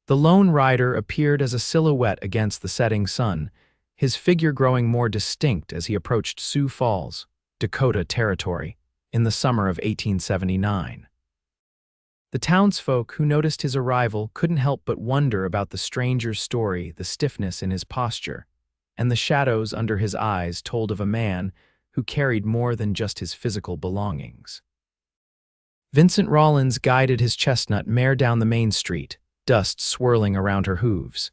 The lone rider appeared as a silhouette against the setting sun, his figure growing more distinct as he approached Sioux Falls, Dakota Territory, in the summer of 1879. The townsfolk who noticed his arrival couldn't help but wonder about the stranger's story. The stiffness in his posture and the shadows under his eyes told of a man who carried more than just his physical belongings. Vincent Rawlins guided his chestnut mare down the main street, dust swirling around her hooves.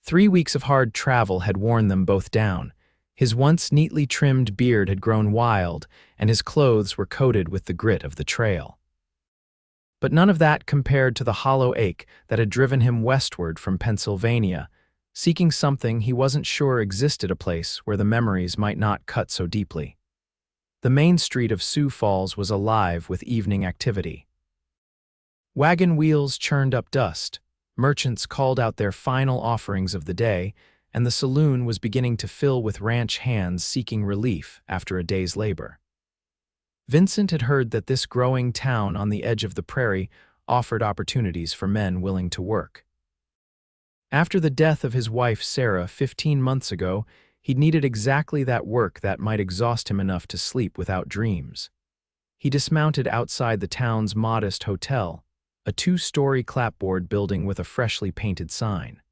3 weeks of hard travel had worn them both down. His once neatly trimmed beard had grown wild, and his clothes were coated with the grit of the trail. But none of that compared to the hollow ache that had driven him westward from Pennsylvania, seeking something he wasn't sure existed, a place where the memories might not cut so deeply. The main street of Sioux Falls was alive with evening activity. Wagon wheels churned up dust, merchants called out their final offerings of the day, and the saloon was beginning to fill with ranch hands seeking relief after a day's labor. Vincent had heard that this growing town on the edge of the prairie offered opportunities for men willing to work. After the death of his wife Sarah 15 months ago, he'd needed exactly that work that might exhaust him enough to sleep without dreams. He dismounted outside the town's modest hotel, a 2-story clapboard building with a freshly painted sign.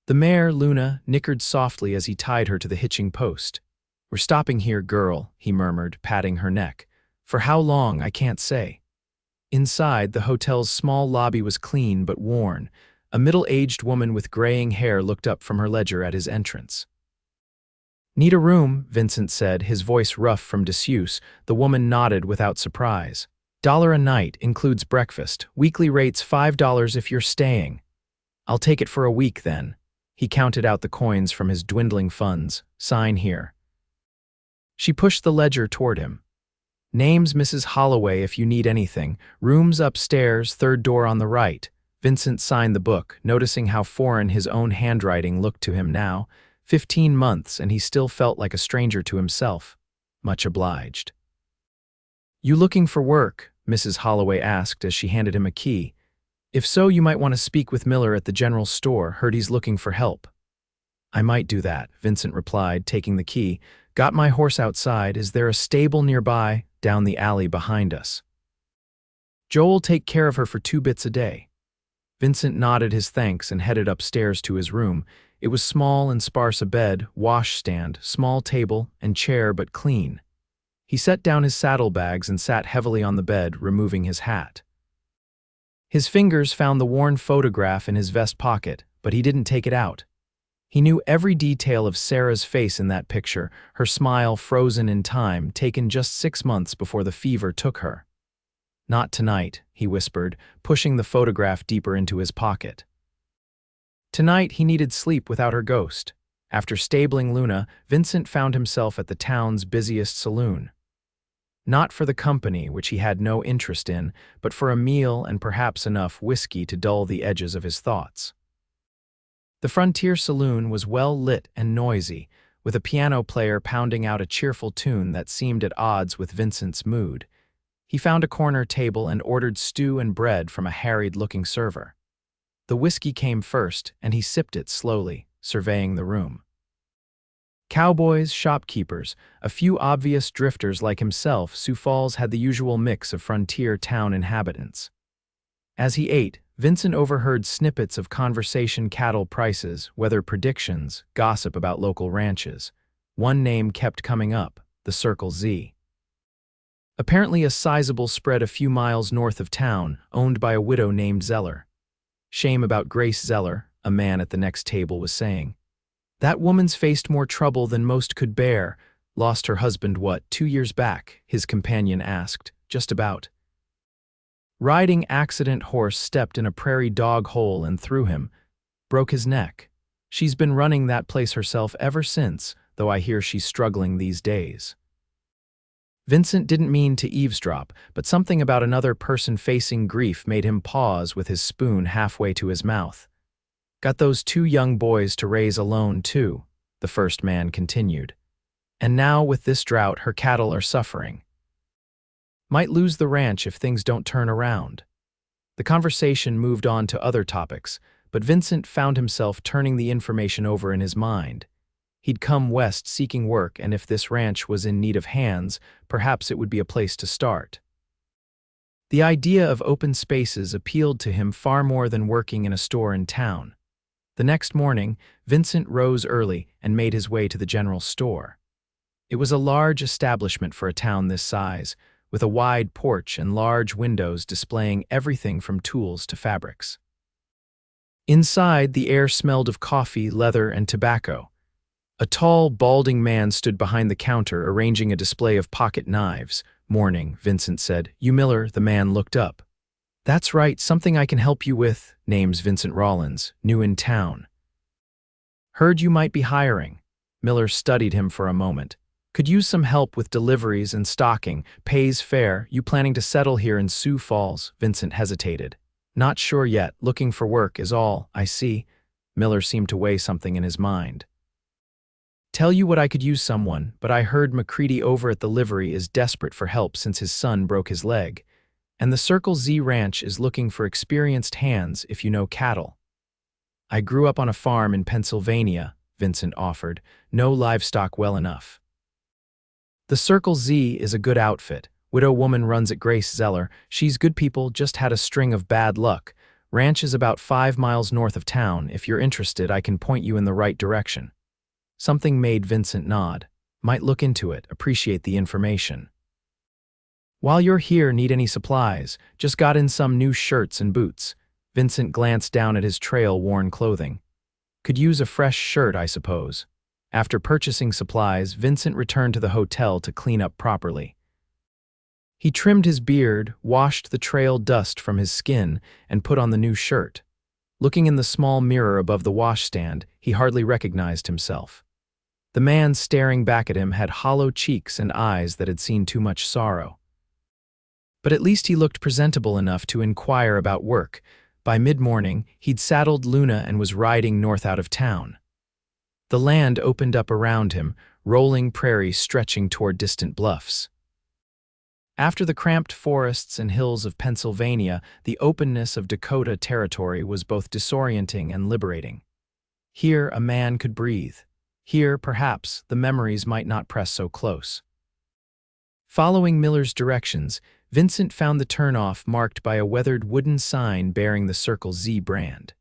The mare, Luna, nickered softly as he tied her to the hitching post. "We're stopping here, girl," he murmured, patting her neck. "For how long, I can't say." Inside, the hotel's small lobby was clean but worn. A middle-aged woman with graying hair looked up from her ledger at his entrance. "Need a room," Vincent said, his voice rough from disuse. The woman nodded without surprise. "$1 a night, includes breakfast. Weekly rate's $5 if you're staying." "I'll take it for a week, then." He counted out the coins from his dwindling funds. "Sign here." She pushed the ledger toward him. "Name's Mrs. Holloway if you need anything. Room's upstairs, 3rd door on the right." Vincent signed the book, noticing how foreign his own handwriting looked to him now. 15 months, and he still felt like a stranger to himself. "Much obliged." "You looking for work?" Mrs. Holloway asked as she handed him a key. "If so, you might want to speak with Miller at the general store. Heard he's looking for help." "I might do that," Vincent replied, taking the key. "Got my horse outside. Is there a stable nearby?" "Down the alley behind us." "Joe'll take care of her for 2 bits a day." Vincent nodded his thanks and headed upstairs to his room. It was small and sparse: a bed, washstand, small table, and chair, but clean. He set down his saddlebags and sat heavily on the bed, removing his hat. His fingers found the worn photograph in his vest pocket, but he didn't take it out. He knew every detail of Sarah's face in that picture, her smile frozen in time, taken just 6 months before the fever took her. "Not tonight," he whispered, pushing the photograph deeper into his pocket. Tonight he needed sleep without her ghost. After stabling Luna, Vincent found himself at the town's busiest saloon. Not for the company, which he had no interest in, but for a meal and perhaps enough whiskey to dull the edges of his thoughts. The Frontier Saloon was well lit and noisy, with a piano player pounding out a cheerful tune that seemed at odds with Vincent's mood. He found a corner table and ordered stew and bread from a harried-looking server. The whiskey came first, and he sipped it slowly, surveying the room. Cowboys, shopkeepers, a few obvious drifters like himself, Sioux Falls had the usual mix of frontier town inhabitants. As he ate, Vincent overheard snippets of conversation: cattle prices, weather predictions, gossip about local ranches. One name kept coming up: the Circle Z. Apparently a sizable spread a few miles north of town, owned by a widow named Zeller. "Shame about Grace Zeller," a man at the next table was saying. "That woman's faced more trouble than most could bear." "Lost her husband, 2 years back?" his companion asked. "Just about." "Riding accident, horse stepped in a prairie dog hole and threw him. Broke his neck. She's been running that place herself ever since, though I hear she's struggling these days." Vincent didn't mean to eavesdrop, but something about another person facing grief made him pause with his spoon halfway to his mouth. "Got those 2 young boys to raise alone, too," the first man continued. "And now, with this drought, her cattle are suffering. Might lose the ranch if things don't turn around." The conversation moved on to other topics, but Vincent found himself turning the information over in his mind. He'd come west seeking work, and if this ranch was in need of hands, perhaps it would be a place to start. The idea of open spaces appealed to him far more than working in a store in town. The next morning, Vincent rose early and made his way to the general store. It was a large establishment for a town this size, with a wide porch and large windows displaying everything from tools to fabrics. Inside, the air smelled of coffee, leather, and tobacco. A tall, balding man stood behind the counter arranging a display of pocket knives. "Morning," Vincent said. "You Miller?" The man looked up. "That's right, something I can help you with." "Name's Vincent Rawlins, new in town." "Heard you might be hiring." Miller studied him for a moment. "Could use some help with deliveries and stocking. Pays fair. You planning to settle here in Sioux Falls?" Vincent hesitated. "Not sure yet. Looking for work is all." "I see." Miller seemed to weigh something in his mind. "Tell you what, I could use someone, but I heard McCready over at the livery is desperate for help since his son broke his leg. And the Circle Z Ranch is looking for experienced hands if you know cattle." "I grew up on a farm in Pennsylvania," Vincent offered. "No livestock well enough." "The Circle Z is a good outfit. Widow woman runs it, Grace Zeller. She's good people, just had a string of bad luck. Ranch is about 5 miles north of town. If you're interested, I can point you in the right direction." Something made Vincent nod. "Might look into it, appreciate the information." "While you're here, need any supplies? Just got in some new shirts and boots." Vincent glanced down at his trail-worn clothing. "Could use a fresh shirt, I suppose." After purchasing supplies, Vincent returned to the hotel to clean up properly. He trimmed his beard, washed the trail dust from his skin, and put on the new shirt. Looking in the small mirror above the washstand, he hardly recognized himself. The man staring back at him had hollow cheeks and eyes that had seen too much sorrow. But at least he looked presentable enough to inquire about work. By mid-morning, he'd saddled Luna and was riding north out of town. The land opened up around him, rolling prairie stretching toward distant bluffs. After the cramped forests and hills of Pennsylvania, the openness of Dakota territory was both disorienting and liberating. Here, a man could breathe. Here, perhaps, the memories might not press so close. Following Miller's directions, Vincent found the turnoff marked by a weathered wooden sign bearing the Circle Z brand.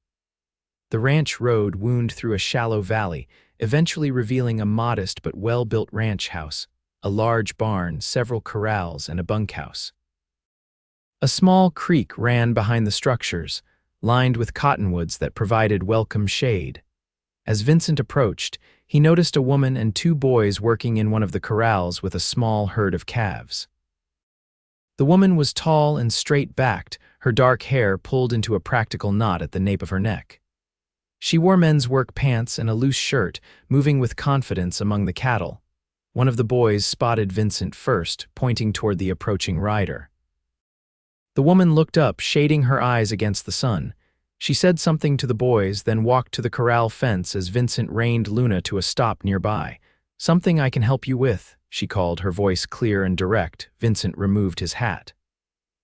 The ranch road wound through a shallow valley, eventually revealing a modest but well-built ranch house, a large barn, several corrals, and a bunkhouse. A small creek ran behind the structures, lined with cottonwoods that provided welcome shade. As Vincent approached, he noticed a woman and 2 boys working in one of the corrals with a small herd of calves. The woman was tall and straight-backed, her dark hair pulled into a practical knot at the nape of her neck. She wore men's work pants and a loose shirt, moving with confidence among the cattle. One of the boys spotted Vincent first, pointing toward the approaching rider. The woman looked up, shading her eyes against the sun. She said something to the boys, then walked to the corral fence as Vincent reined Luna to a stop nearby. "Something I can help you with," she called, her voice clear and direct. Vincent removed his hat.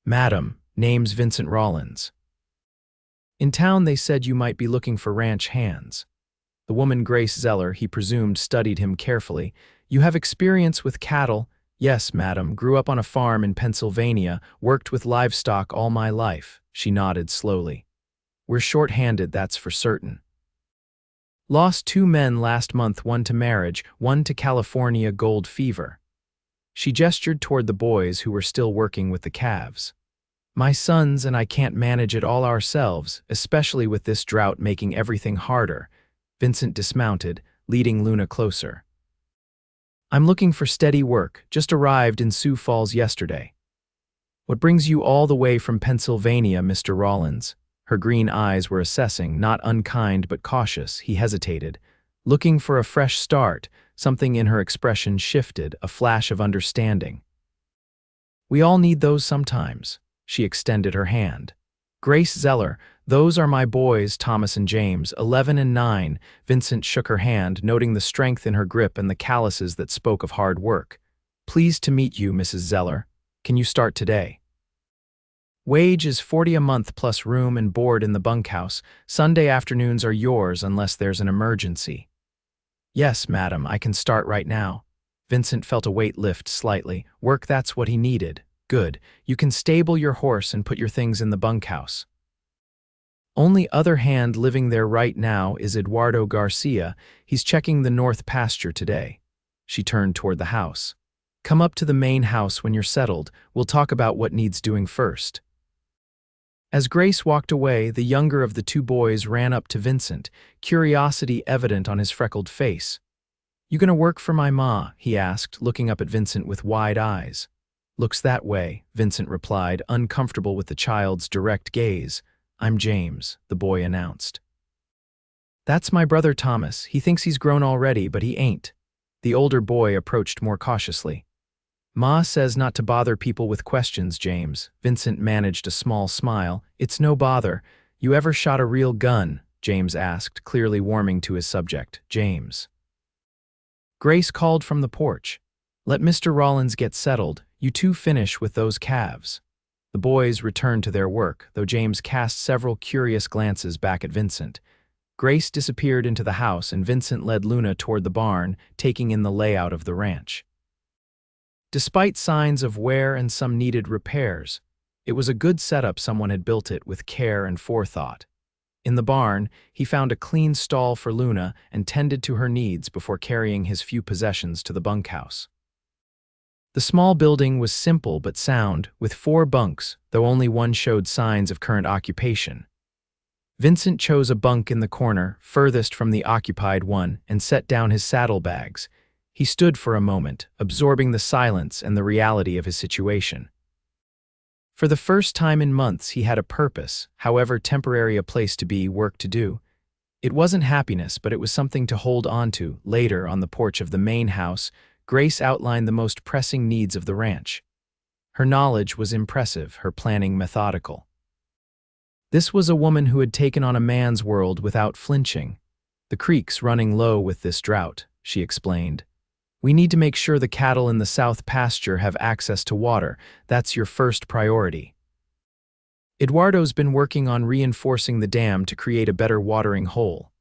"Madam, name's Vincent Rawlins. In town they said you might be looking for ranch hands." The woman, Grace Zeller, he presumed, studied him carefully. "You have experience with cattle?" "Yes, madam. Grew up on a farm in Pennsylvania, worked with livestock all my life." She nodded slowly. "We're short-handed, that's for certain. Lost 2 men last month, one to marriage, one to California gold fever." She gestured toward the boys who were still working with the calves. "My sons and I can't manage it all ourselves, especially with this drought making everything harder." Vincent dismounted, leading Luna closer. "I'm looking for steady work, just arrived in Sioux Falls yesterday." "What brings you all the way from Pennsylvania, Mr. Rawlins?" Her green eyes were assessing, not unkind but cautious. He hesitated. "Looking for a fresh start." Something in her expression shifted, a flash of understanding. "We all need those sometimes." She extended her hand. "Grace Zeller, those are my boys, Thomas and James, 11 and 9. Vincent shook her hand, noting the strength in her grip and the calluses that spoke of hard work. "Pleased to meet you, Mrs. Zeller. Can you start today?" Wage is 40 a month plus room and board in the bunkhouse. Sunday afternoons are yours unless there's an emergency. Yes, madam, I can start right now. Vincent felt a weight lift slightly. Work, that's what he needed. Good. You can stable your horse and put your things in the bunkhouse. Only other hand living there right now is Eduardo Garcia. He's checking the north pasture today. She turned toward the house. Come up to the main house when you're settled. We'll talk about what needs doing first. As Grace walked away, the younger of the two boys ran up to Vincent, curiosity evident on his freckled face. You gonna work for my ma? He asked, looking up at Vincent with wide eyes. Looks that way, Vincent replied, uncomfortable with the child's direct gaze. I'm James, the boy announced. That's my brother Thomas. He thinks he's grown already, but he ain't. The older boy approached more cautiously. Ma says not to bother people with questions, James. Vincent managed a small smile. It's no bother. You ever shot a real gun? James asked, clearly warming to his subject. James. Grace called from the porch. Let Mr. Rawlins get settled. You two finish with those calves. The boys returned to their work, though James cast several curious glances back at Vincent. Grace disappeared into the house and Vincent led Luna toward the barn, taking in the layout of the ranch. Despite signs of wear and some needed repairs, it was a good setup. Someone had built it with care and forethought. In the barn, he found a clean stall for Luna and tended to her needs before carrying his few possessions to the bunkhouse. The small building was simple but sound, with 4 bunks, though only one showed signs of current occupation. Vincent chose a bunk in the corner, furthest from the occupied one, and set down his saddlebags. He stood for a moment, absorbing the silence and the reality of his situation. For the first time in months, he had a purpose, however temporary a place to be, work to do. It wasn't happiness, but it was something to hold on to. Later, on the porch of the main house, Grace outlined the most pressing needs of the ranch. Her knowledge was impressive, her planning methodical. This was a woman who had taken on a man's world without flinching. The creek's running low with this drought, she explained. We need to make sure the cattle in the south pasture have access to water. That's your first priority. Eduardo's been working on reinforcing the dam to create a better watering hole.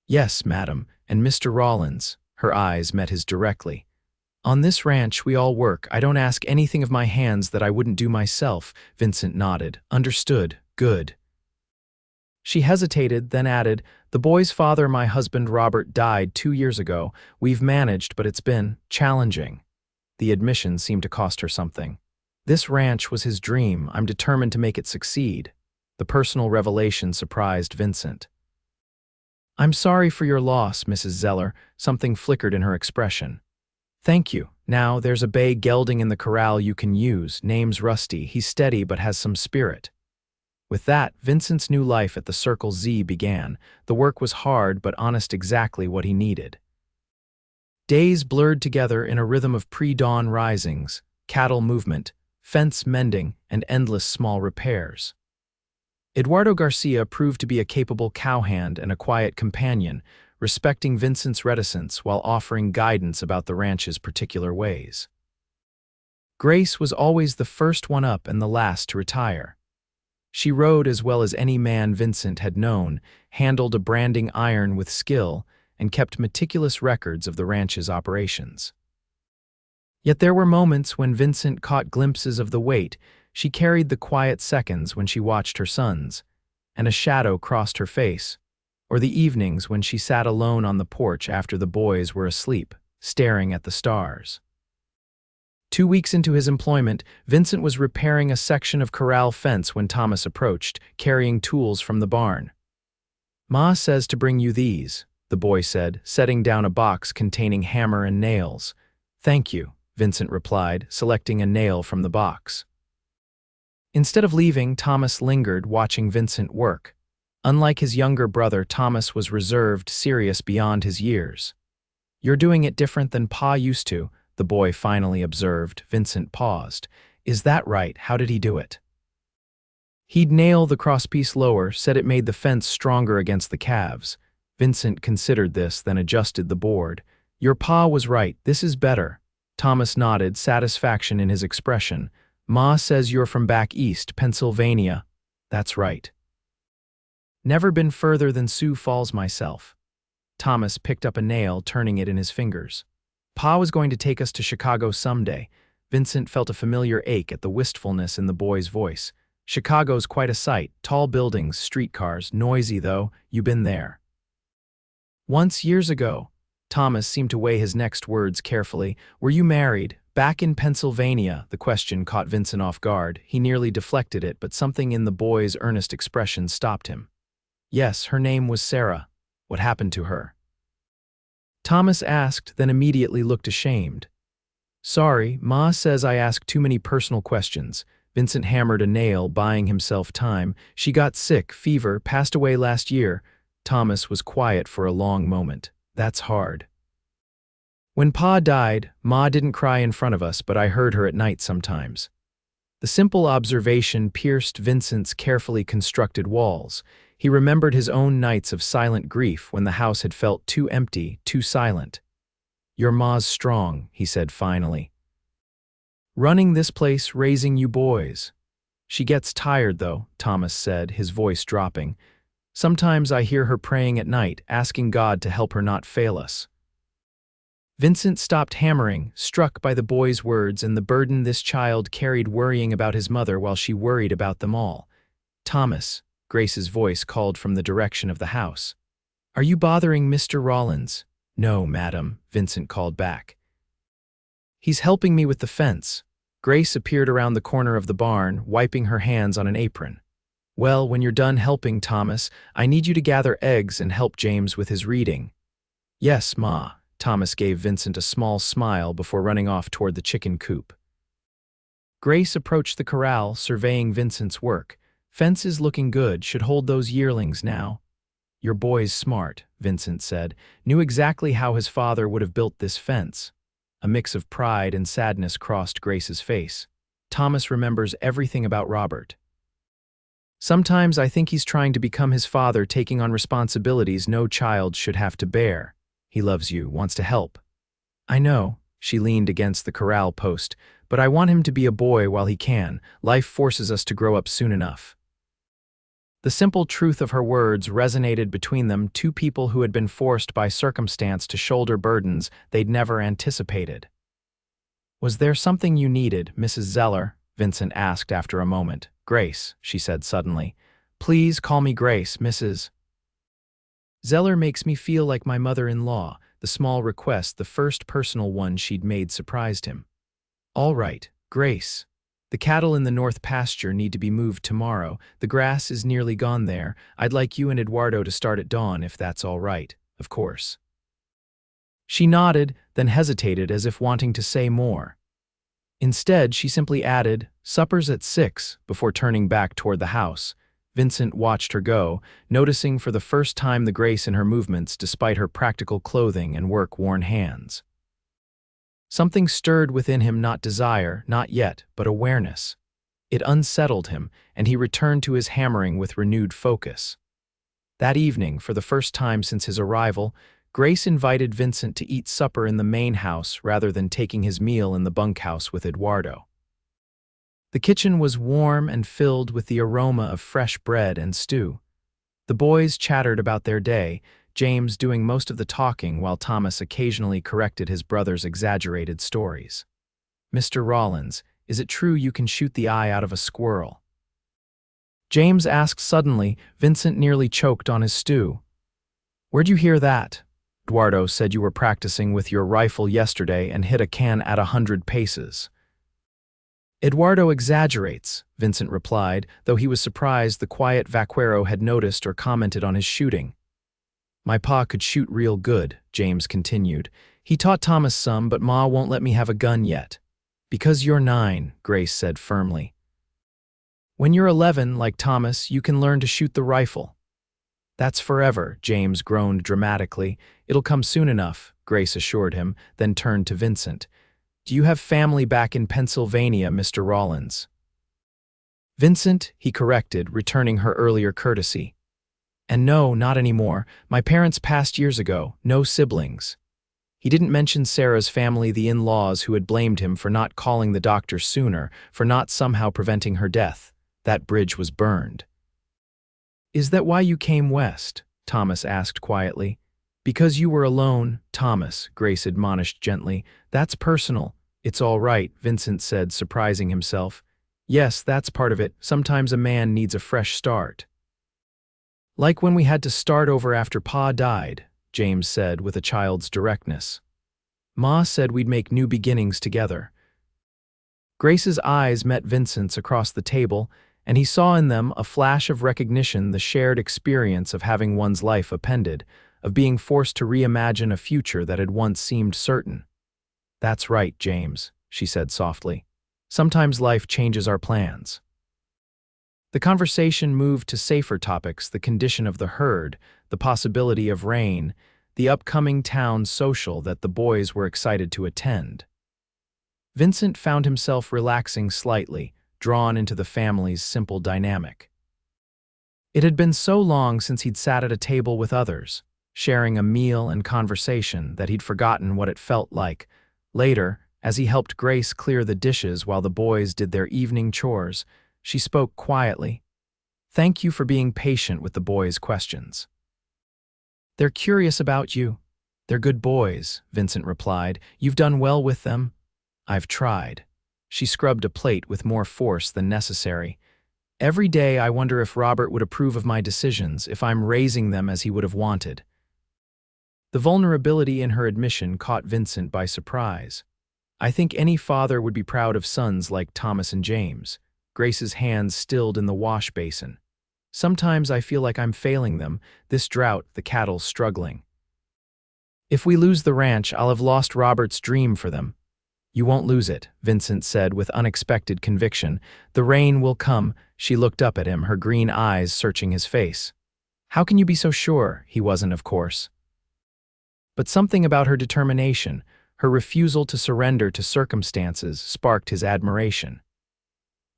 Yes, madam, and Mr. Rawlins, her eyes met his directly. On this ranch, we all work. I don't ask anything of my hands that I wouldn't do myself. Vincent nodded. Understood. Good. She hesitated, then added, the boy's father, my husband Robert, died 2 years ago. We've managed, but it's been challenging. The admission seemed to cost her something. This ranch was his dream. I'm determined to make it succeed. The personal revelation surprised Vincent. I'm sorry for your loss, Mrs. Zeller. Something flickered in her expression. Thank you. Now, there's a bay gelding in the corral you can use. Name's Rusty. He's steady but has some spirit. With that, Vincent's new life at the Circle Z began. The work was hard but honest, exactly what he needed. Days blurred together in a rhythm of pre-dawn risings, cattle movement, fence mending, and endless small repairs. Eduardo Garcia proved to be a capable cowhand and a quiet companion, respecting Vincent's reticence while offering guidance about the ranch's particular ways. Grace was always the first one up and the last to retire. She rode as well as any man Vincent had known, handled a branding iron with skill, and kept meticulous records of the ranch's operations. Yet there were moments when Vincent caught glimpses of the weight. She carried the quiet seconds when she watched her sons, and a shadow crossed her face, or the evenings when she sat alone on the porch after the boys were asleep, staring at the stars. 2 weeks into his employment, Vincent was repairing a section of corral fence when Thomas approached, carrying tools from the barn. Ma says to bring you these, the boy said, setting down a box containing hammer and nails. Thank you, Vincent replied, selecting a nail from the box. Instead of leaving, Thomas lingered, watching Vincent work. Unlike his younger brother, Thomas was reserved, serious beyond his years. You're doing it different than Pa used to, the boy finally observed. Vincent paused. Is that right? How did he do it? He'd nail the crosspiece lower, said it made the fence stronger against the calves. Vincent considered this, then adjusted the board. Your pa was right, this is better. Thomas nodded, satisfaction in his expression. Ma says you're from back east, Pennsylvania. That's right. Never been further than Sioux Falls myself. Thomas picked up a nail, turning it in his fingers. Pa was going to take us to Chicago someday. Vincent felt a familiar ache at the wistfulness in the boy's voice. Chicago's quite a sight, tall buildings, streetcars, noisy though, you been there. Once years ago. Thomas seemed to weigh his next words carefully. Were you married? Back in Pennsylvania, the question caught Vincent off guard. He nearly deflected it, but something in the boy's earnest expression stopped him. Yes, her name was Sarah. What happened to her? Thomas asked, then immediately looked ashamed. Sorry, Ma says I ask too many personal questions. Vincent hammered a nail, buying himself time. She got sick, fever, passed away last year. Thomas was quiet for a long moment. That's hard. When Pa died, Ma didn't cry in front of us, but I heard her at night sometimes. The simple observation pierced Vincent's carefully constructed walls. He remembered his own nights of silent grief when the house had felt too empty, too silent. Your Ma's strong, he said finally. Running this place, raising you boys. She gets tired though, Thomas said, his voice dropping. Sometimes I hear her praying at night, asking God to help her not fail us. Vincent stopped hammering, struck by the boy's words and the burden this child carried, worrying about his mother while she worried about them all. Thomas, Grace's voice called from the direction of the house. Are you bothering Mr. Rawlins? No, madam, Vincent called back. He's helping me with the fence. Grace appeared around the corner of the barn, wiping her hands on an apron. Well, when you're done helping, Thomas, I need you to gather eggs and help James with his reading. Yes, Ma. Thomas gave Vincent a small smile before running off toward the chicken coop. Grace approached the corral, surveying Vincent's work. Fence is looking good, should hold those yearlings now. Your boy's smart, Vincent said, knew exactly how his father would have built this fence. A mix of pride and sadness crossed Grace's face. Thomas remembers everything about Robert. Sometimes I think he's trying to become his father, taking on responsibilities no child should have to bear. He loves you, wants to help. I know, she leaned against the corral post, but I want him to be a boy while he can. Life forces us to grow up soon enough. The simple truth of her words resonated between them, two people who had been forced by circumstance to shoulder burdens they'd never anticipated. Was there something you needed, Mrs. Zeller? Vincent asked after a moment. Grace, she said suddenly. Please call me Grace, Mrs. Zeller makes me feel like my mother-in-law. The small request, the first personal one she'd made, surprised him. All right, Grace. The cattle in the north pasture need to be moved tomorrow. The grass is nearly gone there. I'd like you and Eduardo to start at dawn if that's all right, of course. She nodded, then hesitated as if wanting to say more. Instead, she simply added, supper's at 6, before turning back toward the house. Vincent watched her go, noticing for the first time the grace in her movements despite her practical clothing and work-worn hands. Something stirred within him, not desire, not yet, but awareness. It unsettled him, and he returned to his hammering with renewed focus. That evening, for the first time since his arrival, Grace invited Vincent to eat supper in the main house rather than taking his meal in the bunkhouse with Eduardo. The kitchen was warm and filled with the aroma of fresh bread and stew. The boys chattered about their day, James doing most of the talking while Thomas occasionally corrected his brother's exaggerated stories. Mr. Rawlins, is it true you can shoot the eye out of a squirrel? James asked suddenly. Vincent nearly choked on his stew. Where'd you hear that? Eduardo said you were practicing with your rifle yesterday and hit a can at 100 paces. Eduardo exaggerates, Vincent replied, though he was surprised the quiet vaquero had noticed or commented on his shooting. My pa could shoot real good, James continued. He taught Thomas some, but Ma won't let me have a gun yet. Because you're 9, Grace said firmly. When you're 11, like Thomas, you can learn to shoot the rifle. That's forever, James groaned dramatically. It'll come soon enough, Grace assured him, then turned to Vincent. Do you have family back in Pennsylvania, Mr. Rawlins? Vincent, he corrected, returning her earlier courtesy. And no, not anymore. My parents passed years ago, no siblings. He didn't mention Sarah's family, the in-laws who had blamed him for not calling the doctor sooner, for not somehow preventing her death. That bridge was burned. "Is that why you came west?" Thomas asked quietly. "Because you were alone, Thomas," Grace admonished gently. "That's personal." "It's all right," Vincent said, surprising himself. "Yes, that's part of it. Sometimes a man needs a fresh start." "Like when we had to start over after Pa died," James said with a child's directness. "Ma said we'd make new beginnings together." Grace's eyes met Vincent's across the table, and he saw in them a flash of recognition, the shared experience of having one's life upended, of being forced to reimagine a future that had once seemed certain. "That's right, James," she said softly. "Sometimes life changes our plans." The conversation moved to safer topics: the condition of the herd, the possibility of rain, the upcoming town social that the boys were excited to attend. Vincent found himself relaxing slightly, drawn into the family's simple dynamic. It had been so long since he'd sat at a table with others, sharing a meal and conversation, that he'd forgotten what it felt like. Later, as he helped Grace clear the dishes while the boys did their evening chores, she spoke quietly. "Thank you for being patient with the boys' questions." "They're curious about you." "They're good boys," Vincent replied. "You've done well with them." "I've tried." She scrubbed a plate with more force than necessary. "Every day I wonder if Robert would approve of my decisions, if I'm raising them as he would have wanted." The vulnerability in her admission caught Vincent by surprise. "I think any father would be proud of sons like Thomas and James." Grace's hands stilled in the wash basin. "Sometimes I feel like I'm failing them, this drought, the cattle struggling. If we lose the ranch, I'll have lost Robert's dream for them." "You won't lose it," Vincent said with unexpected conviction. "The rain will come." She looked up at him, her green eyes searching his face. "How can you be so sure?" He wasn't, of course. But something about her determination, her refusal to surrender to circumstances, sparked his admiration.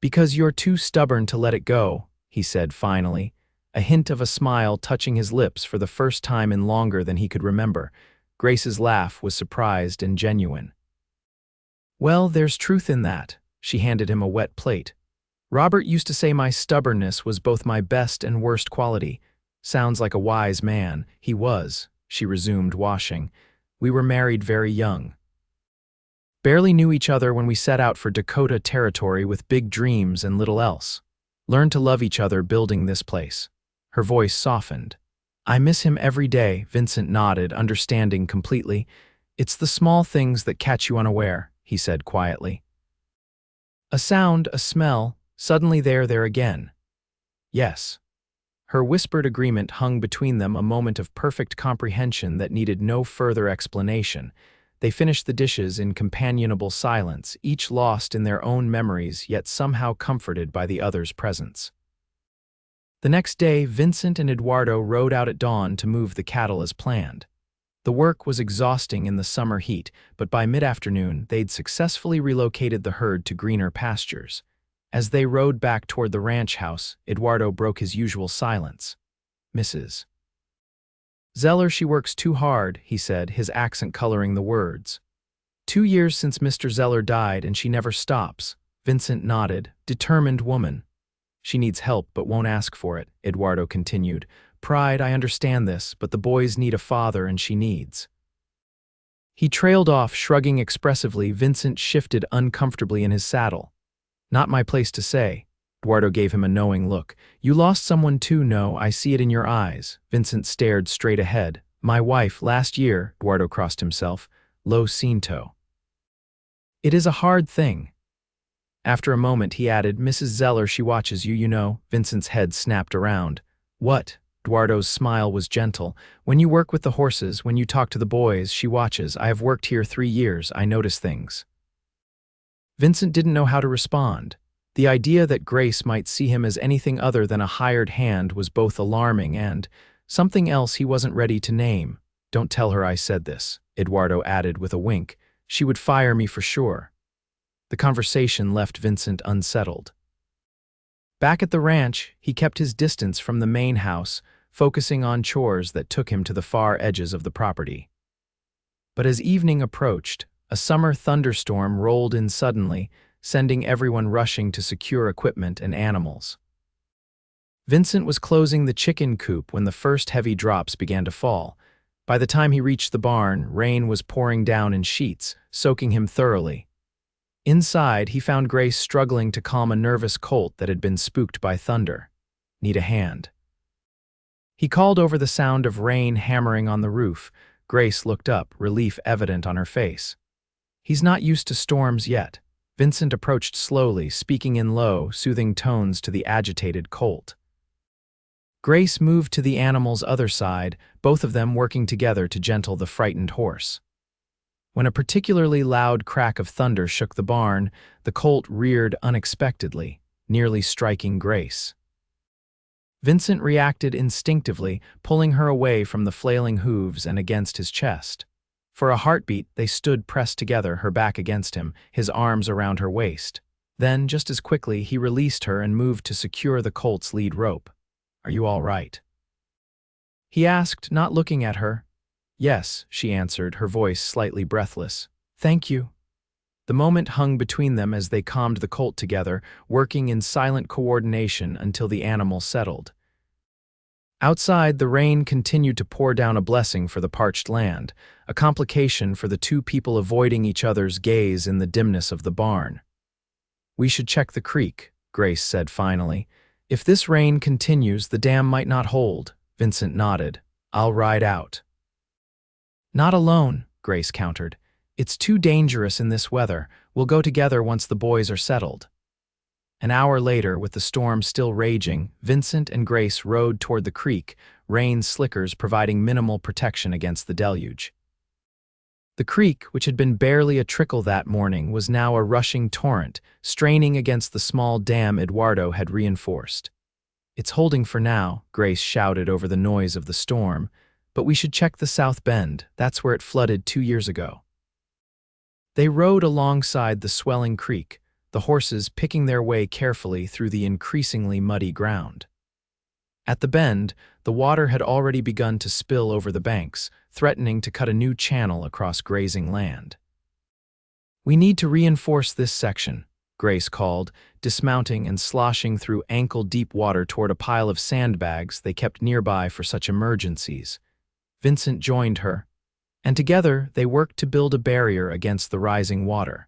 "Because you're too stubborn to let it go," he said finally, a hint of a smile touching his lips for the first time in longer than he could remember. Grace's laugh was surprised and genuine. "Well, there's truth in that." She handed him a wet plate. "Robert used to say my stubbornness was both my best and worst quality." "Sounds like a wise man." "He was," she resumed, washing. "We were married very young. Barely knew each other when we set out for Dakota Territory with big dreams and little else. Learned to love each other building this place." Her voice softened. "I miss him every day," Vincent nodded, understanding completely. "It's the small things that catch you unaware," he said quietly. "A sound, a smell, suddenly there again." "Yes." Her whispered agreement hung between them, a moment of perfect comprehension that needed no further explanation. They finished the dishes in companionable silence, each lost in their own memories, yet somehow comforted by the other's presence. The next day, Vincent and Eduardo rode out at dawn to move the cattle as planned. The work was exhausting in the summer heat, but by mid-afternoon, they'd successfully relocated the herd to greener pastures. As they rode back toward the ranch house, Eduardo broke his usual silence. "Mrs. Zeller, she works too hard," he said, his accent coloring the words. 2 years since Mr. Zeller died, and she never stops." Vincent nodded. "Determined woman." "She needs help but won't ask for it," Eduardo continued. "Pride, I understand this, but the boys need a father and she needs." He trailed off, shrugging expressively. Vincent shifted uncomfortably in his saddle. "Not my place to say." Eduardo gave him a knowing look. "You lost someone too." "No, I see it in your eyes." Vincent stared straight ahead. "My wife, last year." Eduardo crossed himself. "Lo siento." "It is a hard thing." After a moment, he added, "Mrs. Zeller, she watches you, you know." Vincent's head snapped around. "What?" Eduardo's smile was gentle. "When you work with the horses, when you talk to the boys, she watches. I have worked here 3 years. I notice things." Vincent didn't know how to respond. The idea that Grace might see him as anything other than a hired hand was both alarming and something else he wasn't ready to name. "Don't tell her I said this," Eduardo added with a wink. "She would fire me for sure." The conversation left Vincent unsettled. Back at the ranch, he kept his distance from the main house, focusing on chores that took him to the far edges of the property. But as evening approached, a summer thunderstorm rolled in suddenly, sending everyone rushing to secure equipment and animals. Vincent was closing the chicken coop when the first heavy drops began to fall. By the time he reached the barn, rain was pouring down in sheets, soaking him thoroughly. Inside, he found Grace struggling to calm a nervous colt that had been spooked by thunder. "Need a hand." He called over the sound of rain hammering on the roof. Grace looked up, relief evident on her face. "He's not used to storms yet." Vincent approached slowly, speaking in low, soothing tones to the agitated colt. Grace moved to the animal's other side, both of them working together to gentle the frightened horse. When a particularly loud crack of thunder shook the barn, the colt reared unexpectedly, nearly striking Grace. Vincent reacted instinctively, pulling her away from the flailing hooves and against his chest. For a heartbeat, they stood pressed together, her back against him, his arms around her waist. Then, just as quickly, he released her and moved to secure the colt's lead rope. "Are you all right?" he asked, not looking at her. "Yes," she answered, her voice slightly breathless. "Thank you." The moment hung between them as they calmed the colt together, working in silent coordination until the animal settled. Outside, the rain continued to pour down, a blessing for the parched land, a complication for the two people avoiding each other's gaze in the dimness of the barn. "We should check the creek," Grace said finally. "If this rain continues, the dam might not hold." Vincent nodded. "I'll ride out." "Not alone," Grace countered. "It's too dangerous in this weather. We'll go together once the boys are settled." An hour later, with the storm still raging, Vincent and Grace rode toward the creek, rain slickers providing minimal protection against the deluge. The creek, which had been barely a trickle that morning, was now a rushing torrent, straining against the small dam Eduardo had reinforced. "It's holding for now," Grace shouted over the noise of the storm, "but we should check the South Bend. That's where it flooded 2 years ago." They rode alongside the swelling creek, the horses picking their way carefully through the increasingly muddy ground. At the bend, the water had already begun to spill over the banks, threatening to cut a new channel across grazing land. "We need to reinforce this section," Grace called, dismounting and sloshing through ankle-deep water toward a pile of sandbags they kept nearby for such emergencies. Vincent joined her, and together they worked to build a barrier against the rising water.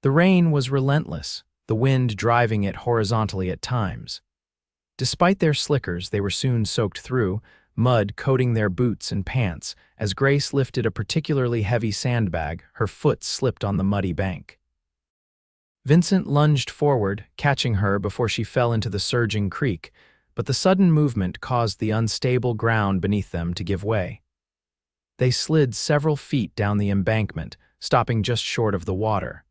The rain was relentless, the wind driving it horizontally at times. Despite their slickers, they were soon soaked through, mud coating their boots and pants. As Grace lifted a particularly heavy sandbag, her foot slipped on the muddy bank. Vincent lunged forward, catching her before she fell into the surging creek, but the sudden movement caused the unstable ground beneath them to give way. They slid several feet down the embankment, stopping just short of the water.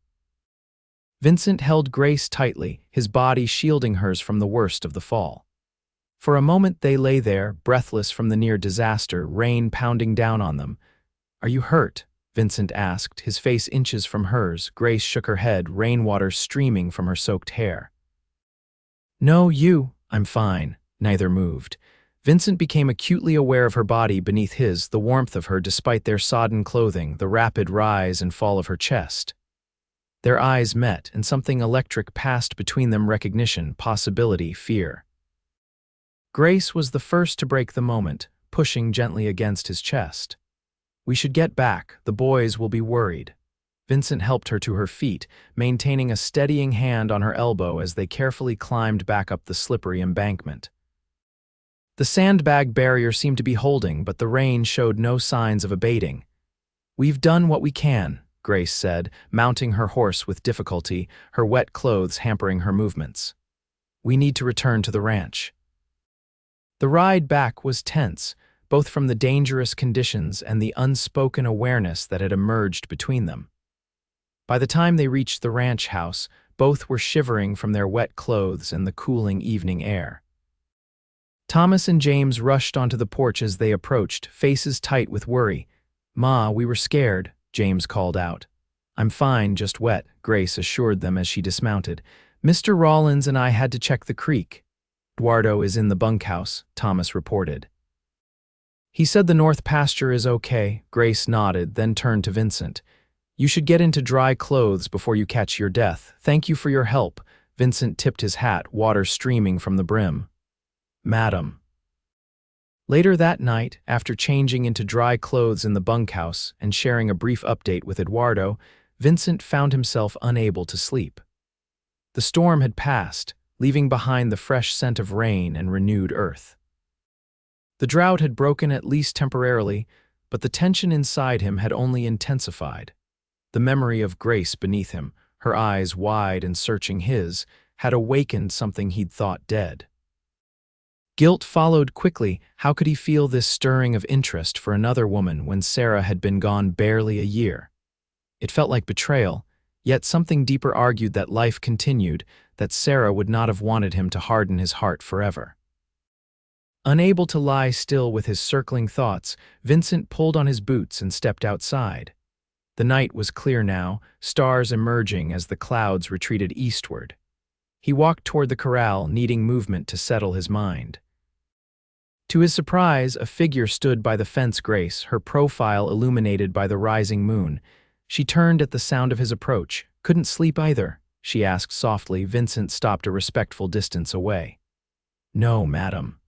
Vincent held Grace tightly, his body shielding hers from the worst of the fall. For a moment they lay there, breathless from the near disaster, rain pounding down on them. "Are you hurt?" Vincent asked, his face inches from hers. Grace shook her head, rainwater streaming from her soaked hair. "No, you." "I'm fine." Neither moved. Vincent became acutely aware of her body beneath his, the warmth of her despite their sodden clothing, the rapid rise and fall of her chest. Their eyes met, and something electric passed between them: recognition, possibility, fear. Grace was the first to break the moment, pushing gently against his chest. "We should get back. The boys will be worried." Vincent helped her to her feet, maintaining a steadying hand on her elbow as they carefully climbed back up the slippery embankment. The sandbag barrier seemed to be holding, but the rain showed no signs of abating. "We've done what we can," Grace said, mounting her horse with difficulty, her wet clothes hampering her movements. "We need to return to the ranch." The ride back was tense, both from the dangerous conditions and the unspoken awareness that had emerged between them. By the time they reached the ranch house, both were shivering from their wet clothes and the cooling evening air. Thomas and James rushed onto the porch as they approached, faces tight with worry. "Ma, we were scared," James called out. "I'm fine, just wet," Grace assured them as she dismounted. "Mr. Rawlins and I had to check the creek." "Eduardo is in the bunkhouse," Thomas reported. He said the north pasture is okay. Grace nodded, then turned to Vincent. You should get into dry clothes before you catch your death. Thank you for your help. Vincent tipped his hat, water streaming from the brim. Madam. Later that night, after changing into dry clothes in the bunkhouse and sharing a brief update with Eduardo, Vincent found himself unable to sleep. The storm had passed, leaving behind the fresh scent of rain and renewed earth. The drought had broken at least temporarily, but the tension inside him had only intensified. The memory of Grace beneath him, her eyes wide and searching his, had awakened something he'd thought dead. Guilt followed quickly. How could he feel this stirring of interest for another woman when Sarah had been gone barely a year? It felt like betrayal, yet something deeper argued that life continued, that Sarah would not have wanted him to harden his heart forever. Unable to lie still with his circling thoughts, Vincent pulled on his boots and stepped outside. The night was clear now, stars emerging as the clouds retreated eastward. He walked toward the corral, needing movement to settle his mind. To his surprise, a figure stood by the fence. Grace, her profile illuminated by the rising moon. She turned at the sound of his approach. Couldn't sleep either, she asked softly. Vincent stopped a respectful distance away. No, madam.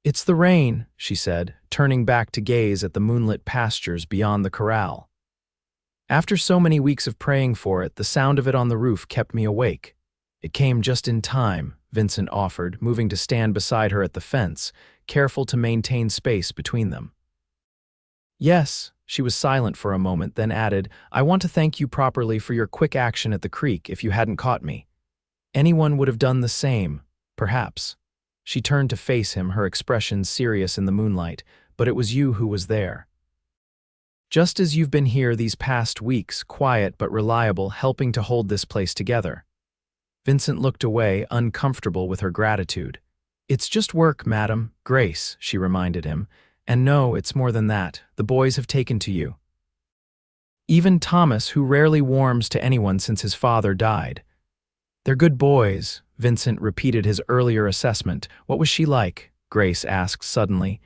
It's the rain, she said, turning back to gaze at the moonlit pastures beyond the corral. After so many weeks of praying for it, the sound of it on the roof kept me awake. It came just in time, Vincent offered, moving to stand beside her at the fence, careful to maintain space between them. Yes, she was silent for a moment, then added, I want to thank you properly for your quick action at the creek if you hadn't caught me. Anyone would have done the same, perhaps. She turned to face him, her expression serious in the moonlight, but it was you who was there. Just as you've been here these past weeks, quiet but reliable, helping to hold this place together. Vincent looked away, uncomfortable with her gratitude. It's just work, madam. Grace, she reminded him. And no, it's more than that. The boys have taken to you. Even Thomas, who rarely warms to anyone since his father died. They're good boys, Vincent repeated his earlier assessment. What was she like? Grace asked suddenly.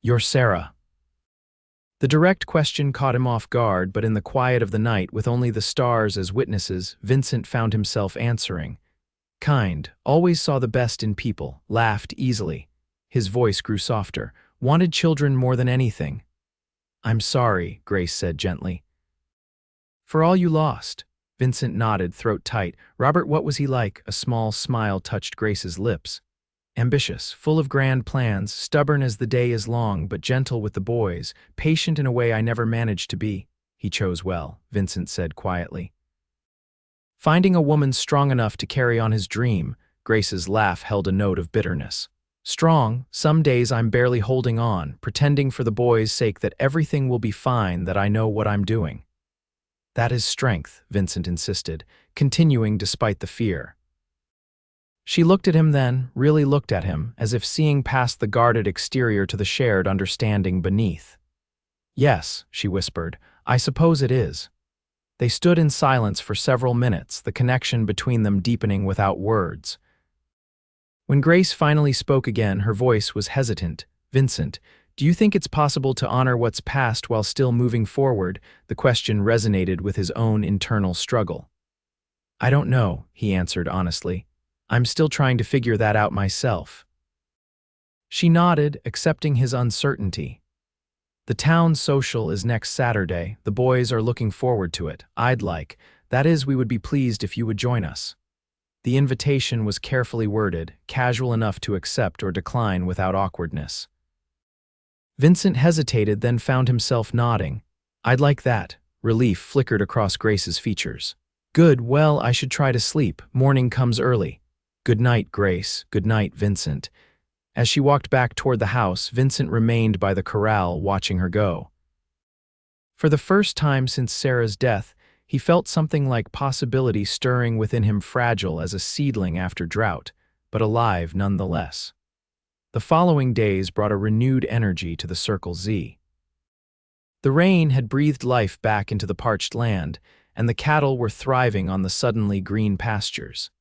You're Sarah. The direct question caught him off guard, but in the quiet of the night, with only the stars as witnesses, Vincent found himself answering. Kind, always saw the best in people, laughed easily. His voice grew softer. Wanted children more than anything. I'm sorry, Grace said gently. For all you lost. Vincent nodded, throat tight. Robert, what was he like? A small smile touched Grace's lips. Ambitious, full of grand plans, stubborn as the day is long, but gentle with the boys, patient in a way I never managed to be. He chose well, Vincent said quietly. Finding a woman strong enough to carry on his dream, Grace's laugh held a note of bitterness. Strong, some days I'm barely holding on, pretending for the boys' sake that everything will be fine, that I know what I'm doing. That is strength, Vincent insisted, continuing despite the fear. She looked at him then, really looked at him, as if seeing past the guarded exterior to the shared understanding beneath. Yes, she whispered, I suppose it is. They stood in silence for several minutes, the connection between them deepening without words. When Grace finally spoke again, her voice was hesitant. Vincent, do you think it's possible to honor what's past while still moving forward? The question resonated with his own internal struggle. I don't know, he answered honestly. I'm still trying to figure that out myself. She nodded, accepting his uncertainty. The town social is next Saturday. The boys are looking forward to it. That is, we would be pleased if you would join us. The invitation was carefully worded, casual enough to accept or decline without awkwardness. Vincent hesitated, then found himself nodding. I'd like that. Relief flickered across Grace's features. Good, well, I should try to sleep. Morning comes early. Good night, Grace. Good night, Vincent. As she walked back toward the house, Vincent remained by the corral, watching her go. For the first time since Sarah's death, he felt something like possibility stirring within him, fragile as a seedling after drought, but alive nonetheless. The following days brought a renewed energy to the Circle Z. The rain had breathed life back into the parched land, and the cattle were thriving on the suddenly green pastures.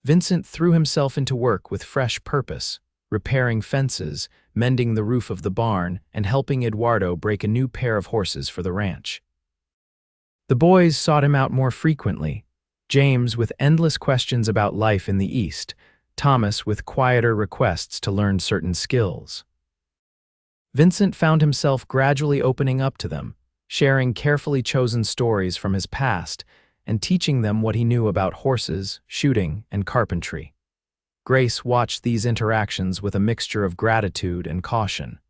Vincent threw himself into work with fresh purpose, repairing fences, mending the roof of the barn, and helping Eduardo break a new pair of horses for the ranch. The boys sought him out more frequently, James with endless questions about life in the East, Thomas with quieter requests to learn certain skills. Vincent found himself gradually opening up to them, sharing carefully chosen stories from his past and teaching them what he knew about horses, shooting, and carpentry. Grace watched these interactions with a mixture of gratitude and caution.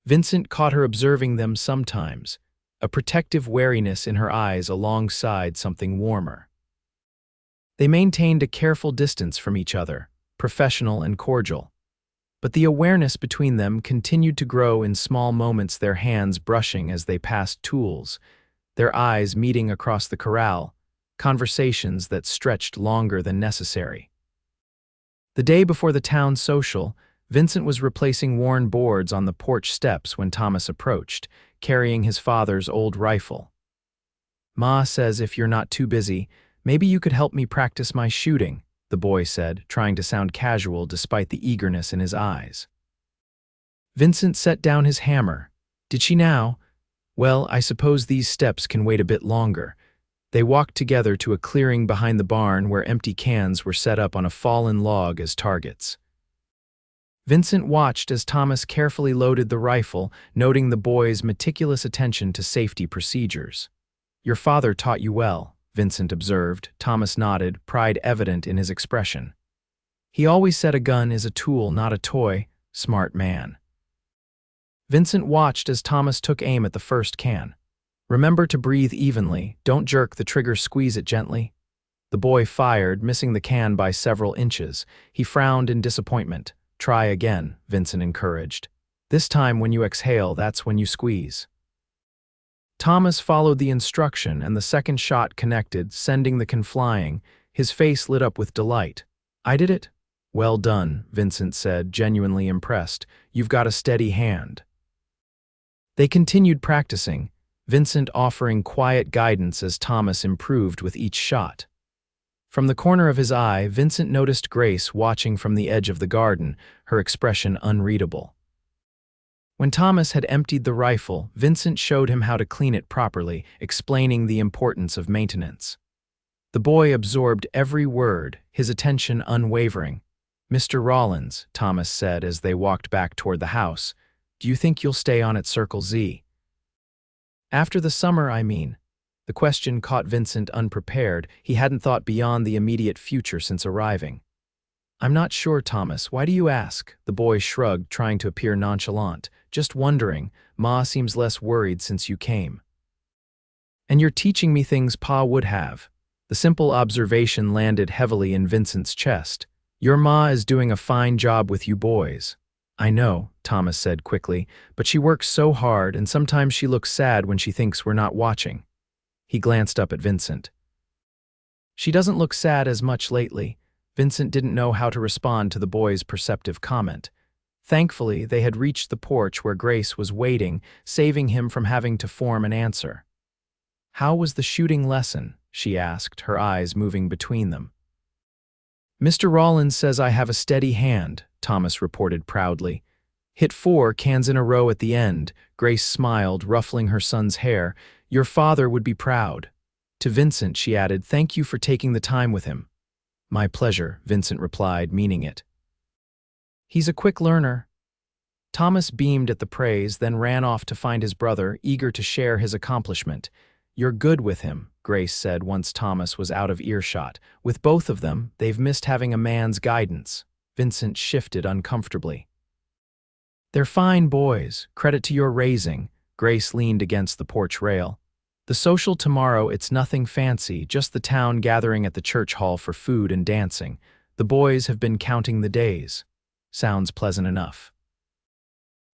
Vincent caught her observing them sometimes, a protective wariness in her eyes alongside something warmer. They maintained a careful distance from each other, professional and cordial. But the awareness between them continued to grow in small moments, their hands brushing as they passed tools, their eyes meeting across the corral, conversations that stretched longer than necessary. The day before the town social, Vincent was replacing worn boards on the porch steps when Thomas approached, carrying his father's old rifle. "Ma says if you're not too busy, maybe you could help me practice my shooting," the boy said, trying to sound casual despite the eagerness in his eyes. Vincent set down his hammer. "Did she now? Well, I suppose these steps can wait a bit longer." They walked together to a clearing behind the barn where empty cans were set up on a fallen log as targets. Vincent watched as Thomas carefully loaded the rifle, noting the boy's meticulous attention to safety procedures. "Your father taught you well," Vincent observed. Thomas nodded, pride evident in his expression. "He always said a gun is a tool, not a toy. Smart man." Vincent watched as Thomas took aim at the first can. "Remember to breathe evenly, don't jerk the trigger, squeeze it gently." The boy fired, missing the can by several inches. He frowned in disappointment. "Try again," Vincent encouraged. "This time when you exhale, that's when you squeeze." Thomas followed the instruction and the second shot connected, sending the can flying. His face lit up with delight. "I did it?" "Well done," Vincent said, genuinely impressed. "You've got a steady hand." They continued practicing, Vincent offering quiet guidance as Thomas improved with each shot. From the corner of his eye, Vincent noticed Grace watching from the edge of the garden, her expression unreadable. When Thomas had emptied the rifle, Vincent showed him how to clean it properly, explaining the importance of maintenance. The boy absorbed every word, his attention unwavering. "Mr. Rawlins," Thomas said as they walked back toward the house, "do you think you'll stay on at Circle Z?" "After the summer, I mean." The question caught Vincent unprepared. He hadn't thought beyond the immediate future since arriving. "I'm not sure, Thomas. Why do you ask?" The boy shrugged, trying to appear nonchalant. "Just wondering. Ma seems less worried since you came." "And you're teaching me things Pa would have." The simple observation landed heavily in Vincent's chest. "Your Ma is doing a fine job with you boys." "I know," Thomas said quickly, "but she works so hard and sometimes she looks sad when she thinks we're not watching." He glanced up at Vincent. "She doesn't look sad as much lately." Vincent didn't know how to respond to the boy's perceptive comment. Thankfully, they had reached the porch where Grace was waiting, saving him from having to form an answer. "How was the shooting lesson?" she asked, her eyes moving between them. "Mr. Rawlins says I have a steady hand," Thomas reported proudly. "Hit 4 cans in a row at the end." Grace smiled, ruffling her son's hair. "Your father would be proud." To Vincent, she added, "Thank you for taking the time with him." "My pleasure," Vincent replied, meaning it. "He's a quick learner." Thomas beamed at the praise, then ran off to find his brother, eager to share his accomplishment. "You're good with him," Grace said once Thomas was out of earshot. "With both of them, they've missed having a man's guidance." Vincent shifted uncomfortably. "They're fine boys. Credit to your raising." Grace leaned against the porch rail. "The social tomorrow, it's nothing fancy, just the town gathering at the church hall for food and dancing. The boys have been counting the days." "Sounds pleasant enough."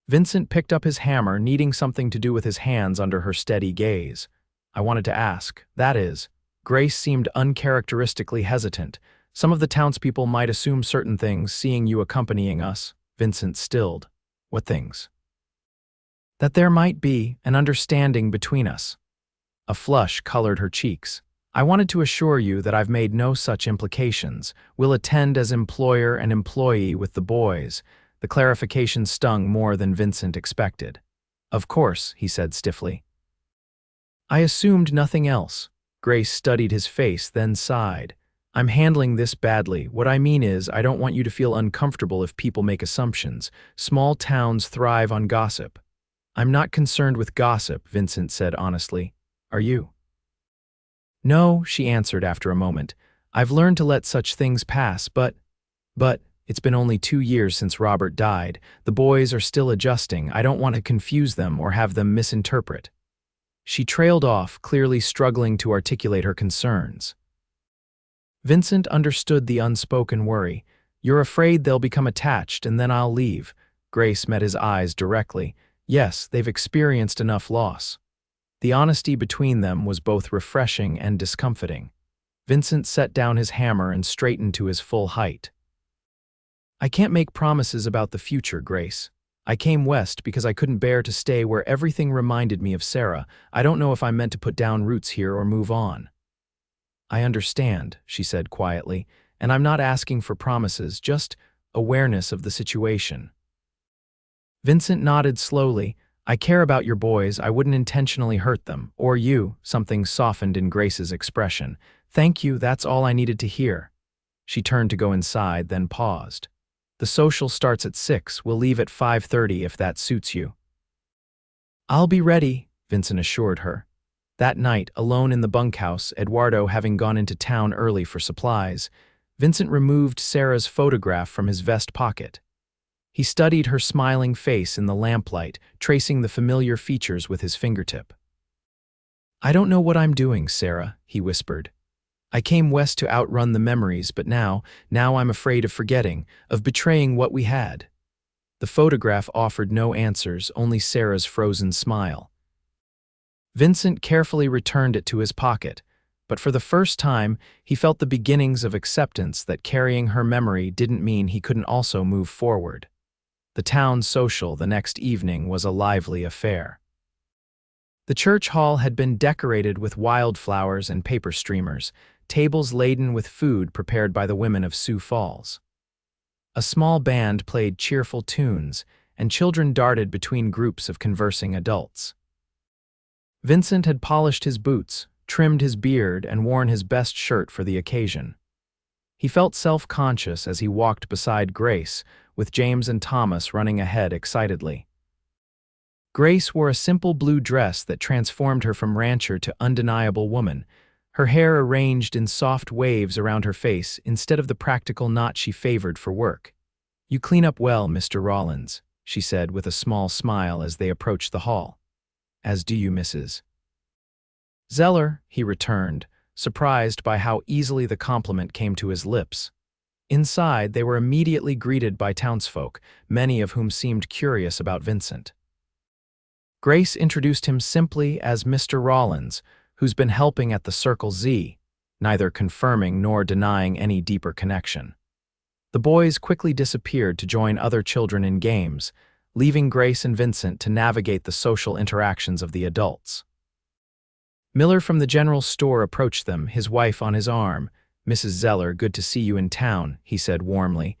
Vincent picked up his hammer, needing something to do with his hands under her steady gaze. "I wanted to ask, that is." Grace seemed uncharacteristically hesitant. "Some of the townspeople might assume certain things, seeing you accompanying us." Vincent stilled. "What things?" "That there might be an understanding between us." A flush colored her cheeks. I wanted to assure you that I've made no such implications. We'll attend as employer and employee with the boys. The clarification stung more than Vincent expected. Of course, he said stiffly. I assumed nothing else. Grace studied his face, then sighed. I'm handling this badly. What I mean is, I don't want you to feel uncomfortable if people make assumptions. Small towns thrive on gossip. I'm not concerned with gossip, Vincent said honestly. Are you? No, she answered after a moment. I've learned to let such things pass, but it's been only 2 years since Robert died. The boys are still adjusting. I don't want to confuse them or have them misinterpret. She trailed off, clearly struggling to articulate her concerns. Vincent understood the unspoken worry. You're afraid they'll become attached and then I'll leave. Grace met his eyes directly. Yes, they've experienced enough loss. The honesty between them was both refreshing and discomfiting. Vincent set down his hammer and straightened to his full height. I can't make promises about the future, Grace. I came west because I couldn't bear to stay where everything reminded me of Sarah. I don't know if I'm meant to put down roots here or move on. I understand, she said quietly, and I'm not asking for promises, just awareness of the situation. Vincent nodded slowly. I care about your boys. I wouldn't intentionally hurt them. Or you. Something softened in Grace's expression. Thank you, that's all I needed to hear. She turned to go inside, then paused. The social starts at 6. We'll leave at 5:30 if that suits you. I'll be ready, Vincent assured her. That night, alone in the bunkhouse, Eduardo having gone into town early for supplies, Vincent removed Sarah's photograph from his vest pocket. He studied her smiling face in the lamplight, tracing the familiar features with his fingertip. I don't know what I'm doing, Sarah, he whispered. I came west to outrun the memories, but now I'm afraid of forgetting, of betraying what we had. The photograph offered no answers, only Sarah's frozen smile. Vincent carefully returned it to his pocket, but for the first time, he felt the beginnings of acceptance that carrying her memory didn't mean he couldn't also move forward. The town social the next evening was a lively affair. The church hall had been decorated with wildflowers and paper streamers, tables laden with food prepared by the women of Sioux Falls. A small band played cheerful tunes, and children darted between groups of conversing adults. Vincent had polished his boots, trimmed his beard, and worn his best shirt for the occasion. He felt self-conscious as he walked beside Grace, with James and Thomas running ahead excitedly. Grace wore a simple blue dress that transformed her from rancher to undeniable woman, her hair arranged in soft waves around her face instead of the practical knot she favored for work. You clean up well, Mr. Rawlins, she said with a small smile as they approached the hall. As do you, Mrs. Zeller, he returned, surprised by how easily the compliment came to his lips. Inside, they were immediately greeted by townsfolk, many of whom seemed curious about Vincent. Grace introduced him simply as Mr. Rawlins, who's been helping at the Circle Z, neither confirming nor denying any deeper connection. The boys quickly disappeared to join other children in games, leaving Grace and Vincent to navigate the social interactions of the adults. Miller from the general store approached them, his wife on his arm. Mrs. Zeller, good to see you in town, he said warmly.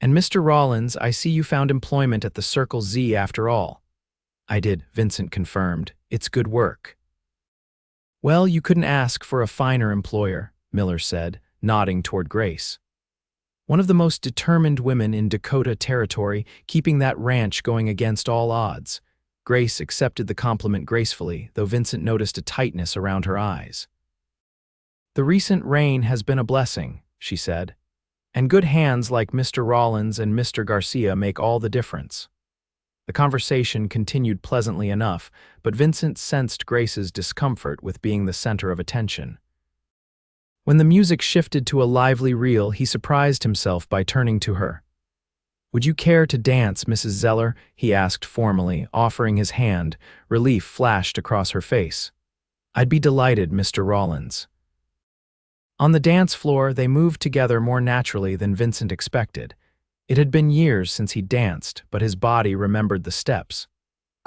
And Mr. Rawlins, I see you found employment at the Circle Z after all. I did, Vincent confirmed. It's good work. Well, you couldn't ask for a finer employer, Miller said, nodding toward Grace. One of the most determined women in Dakota Territory, keeping that ranch going against all odds. Grace accepted the compliment gracefully, though Vincent noticed a tightness around her eyes. The recent rain has been a blessing, she said, and good hands like Mr. Rawlins and Mr. Garcia make all the difference. The conversation continued pleasantly enough, but Vincent sensed Grace's discomfort with being the center of attention. When the music shifted to a lively reel, he surprised himself by turning to her. Would you care to dance, Mrs. Zeller? He asked formally, offering his hand. Relief flashed across her face. I'd be delighted, Mr. Rawlins. On the dance floor, they moved together more naturally than Vincent expected. It had been years since he danced, but his body remembered the steps.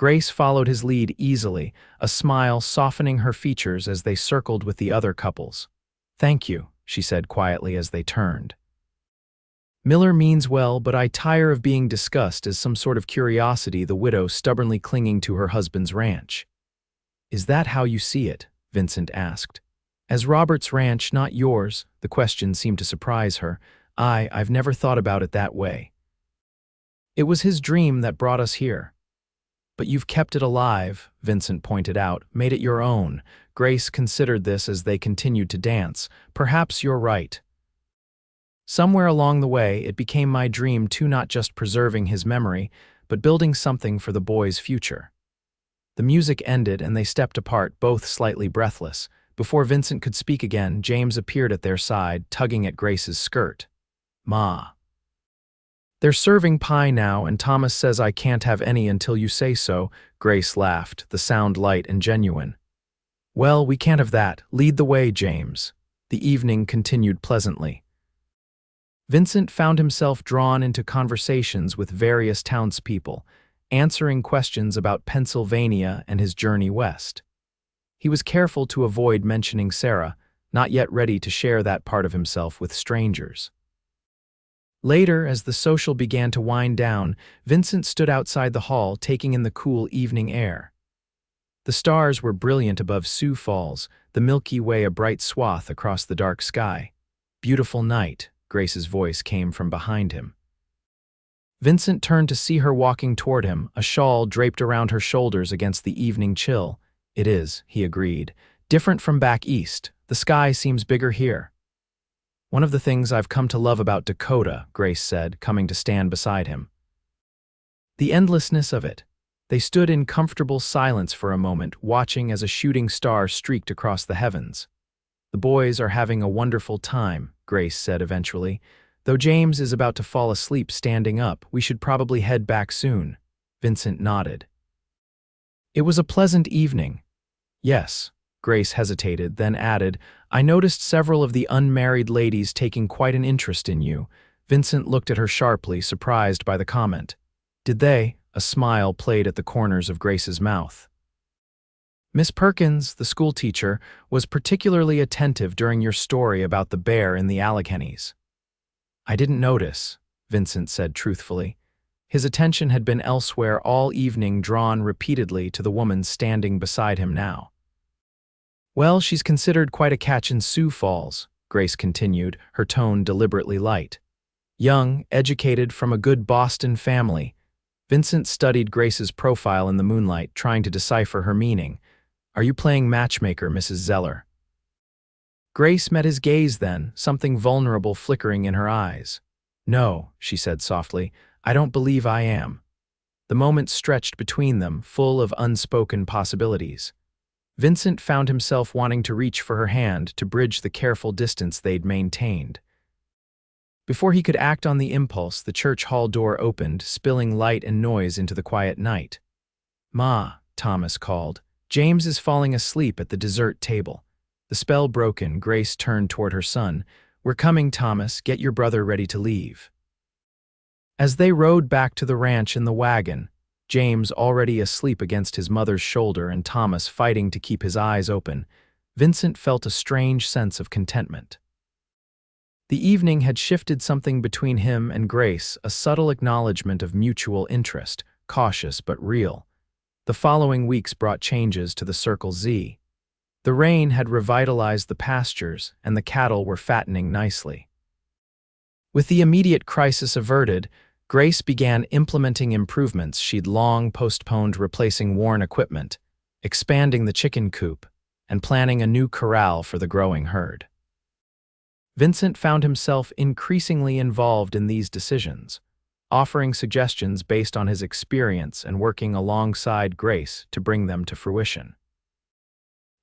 Grace followed his lead easily, a smile softening her features as they circled with the other couples. "Thank you," she said quietly as they turned. "Miller means well, but I tire of being discussed as some sort of curiosity," the widow stubbornly clinging to her husband's ranch. "Is that how you see it?" Vincent asked. "As Robert's ranch, not yours." The question seemed to surprise her. I've never thought about it that way. It was his dream that brought us here. But you've kept it alive," Vincent pointed out, "made it your own." Grace considered this as they continued to dance. "Perhaps you're right. Somewhere along the way, it became my dream too, not just preserving his memory, but building something for the boy's future." The music ended and they stepped apart, both slightly breathless. Before Vincent could speak again, James appeared at their side, tugging at Grace's skirt. "Ma. They're serving pie now, and Thomas says I can't have any until you say so." Grace laughed, the sound light and genuine. "Well, we can't have that. Lead the way, James." The evening continued pleasantly. Vincent found himself drawn into conversations with various townspeople, answering questions about Pennsylvania and his journey west. He was careful to avoid mentioning Sarah, not yet ready to share that part of himself with strangers. Later, as the social began to wind down, Vincent stood outside the hall, taking in the cool evening air. The stars were brilliant above Sioux Falls, the Milky Way a bright swath across the dark sky. "Beautiful night," Grace's voice came from behind him. Vincent turned to see her walking toward him, a shawl draped around her shoulders against the evening chill. "It is," he agreed. "Different from back east. The sky seems bigger here." "One of the things I've come to love about Dakota," Grace said, coming to stand beside him. "The endlessness of it." They stood in comfortable silence for a moment, watching as a shooting star streaked across the heavens. "The boys are having a wonderful time," Grace said eventually. "Though James is about to fall asleep standing up, we should probably head back soon." Vincent nodded. "It was a pleasant evening." "Yes." Grace hesitated, then added, "I noticed several of the unmarried ladies taking quite an interest in you." Vincent looked at her sharply, surprised by the comment. "Did they?" A smile played at the corners of Grace's mouth. "Miss Perkins, the schoolteacher, was particularly attentive during your story about the bear in the Alleghenies." "I didn't notice," Vincent said truthfully. His attention had been elsewhere all evening, drawn repeatedly to the woman standing beside him now. "Well, she's considered quite a catch in Sioux Falls," Grace continued, her tone deliberately light. "Young, educated, from a good Boston family." Vincent studied Grace's profile in the moonlight, trying to decipher her meaning. "Are you playing matchmaker, Mrs. Zeller?" Grace met his gaze then, something vulnerable flickering in her eyes. "No," she said softly, "I don't believe I am." The moment stretched between them, full of unspoken possibilities. Vincent found himself wanting to reach for her hand to bridge the careful distance they'd maintained. Before he could act on the impulse, the church hall door opened, spilling light and noise into the quiet night. "Ma," Thomas called. "James is falling asleep at the dessert table." The spell broken, Grace turned toward her son. "We're coming, Thomas. Get your brother ready to leave." As they rode back to the ranch in the wagon, James already asleep against his mother's shoulder and Thomas fighting to keep his eyes open, Vincent felt a strange sense of contentment. The evening had shifted something between him and Grace, a subtle acknowledgement of mutual interest, cautious but real. The following weeks brought changes to the Circle Z. The rain had revitalized the pastures, and the cattle were fattening nicely. With the immediate crisis averted, Grace began implementing improvements she'd long postponed, replacing worn equipment, expanding the chicken coop, and planning a new corral for the growing herd. Vincent found himself increasingly involved in these decisions, offering suggestions based on his experience and working alongside Grace to bring them to fruition.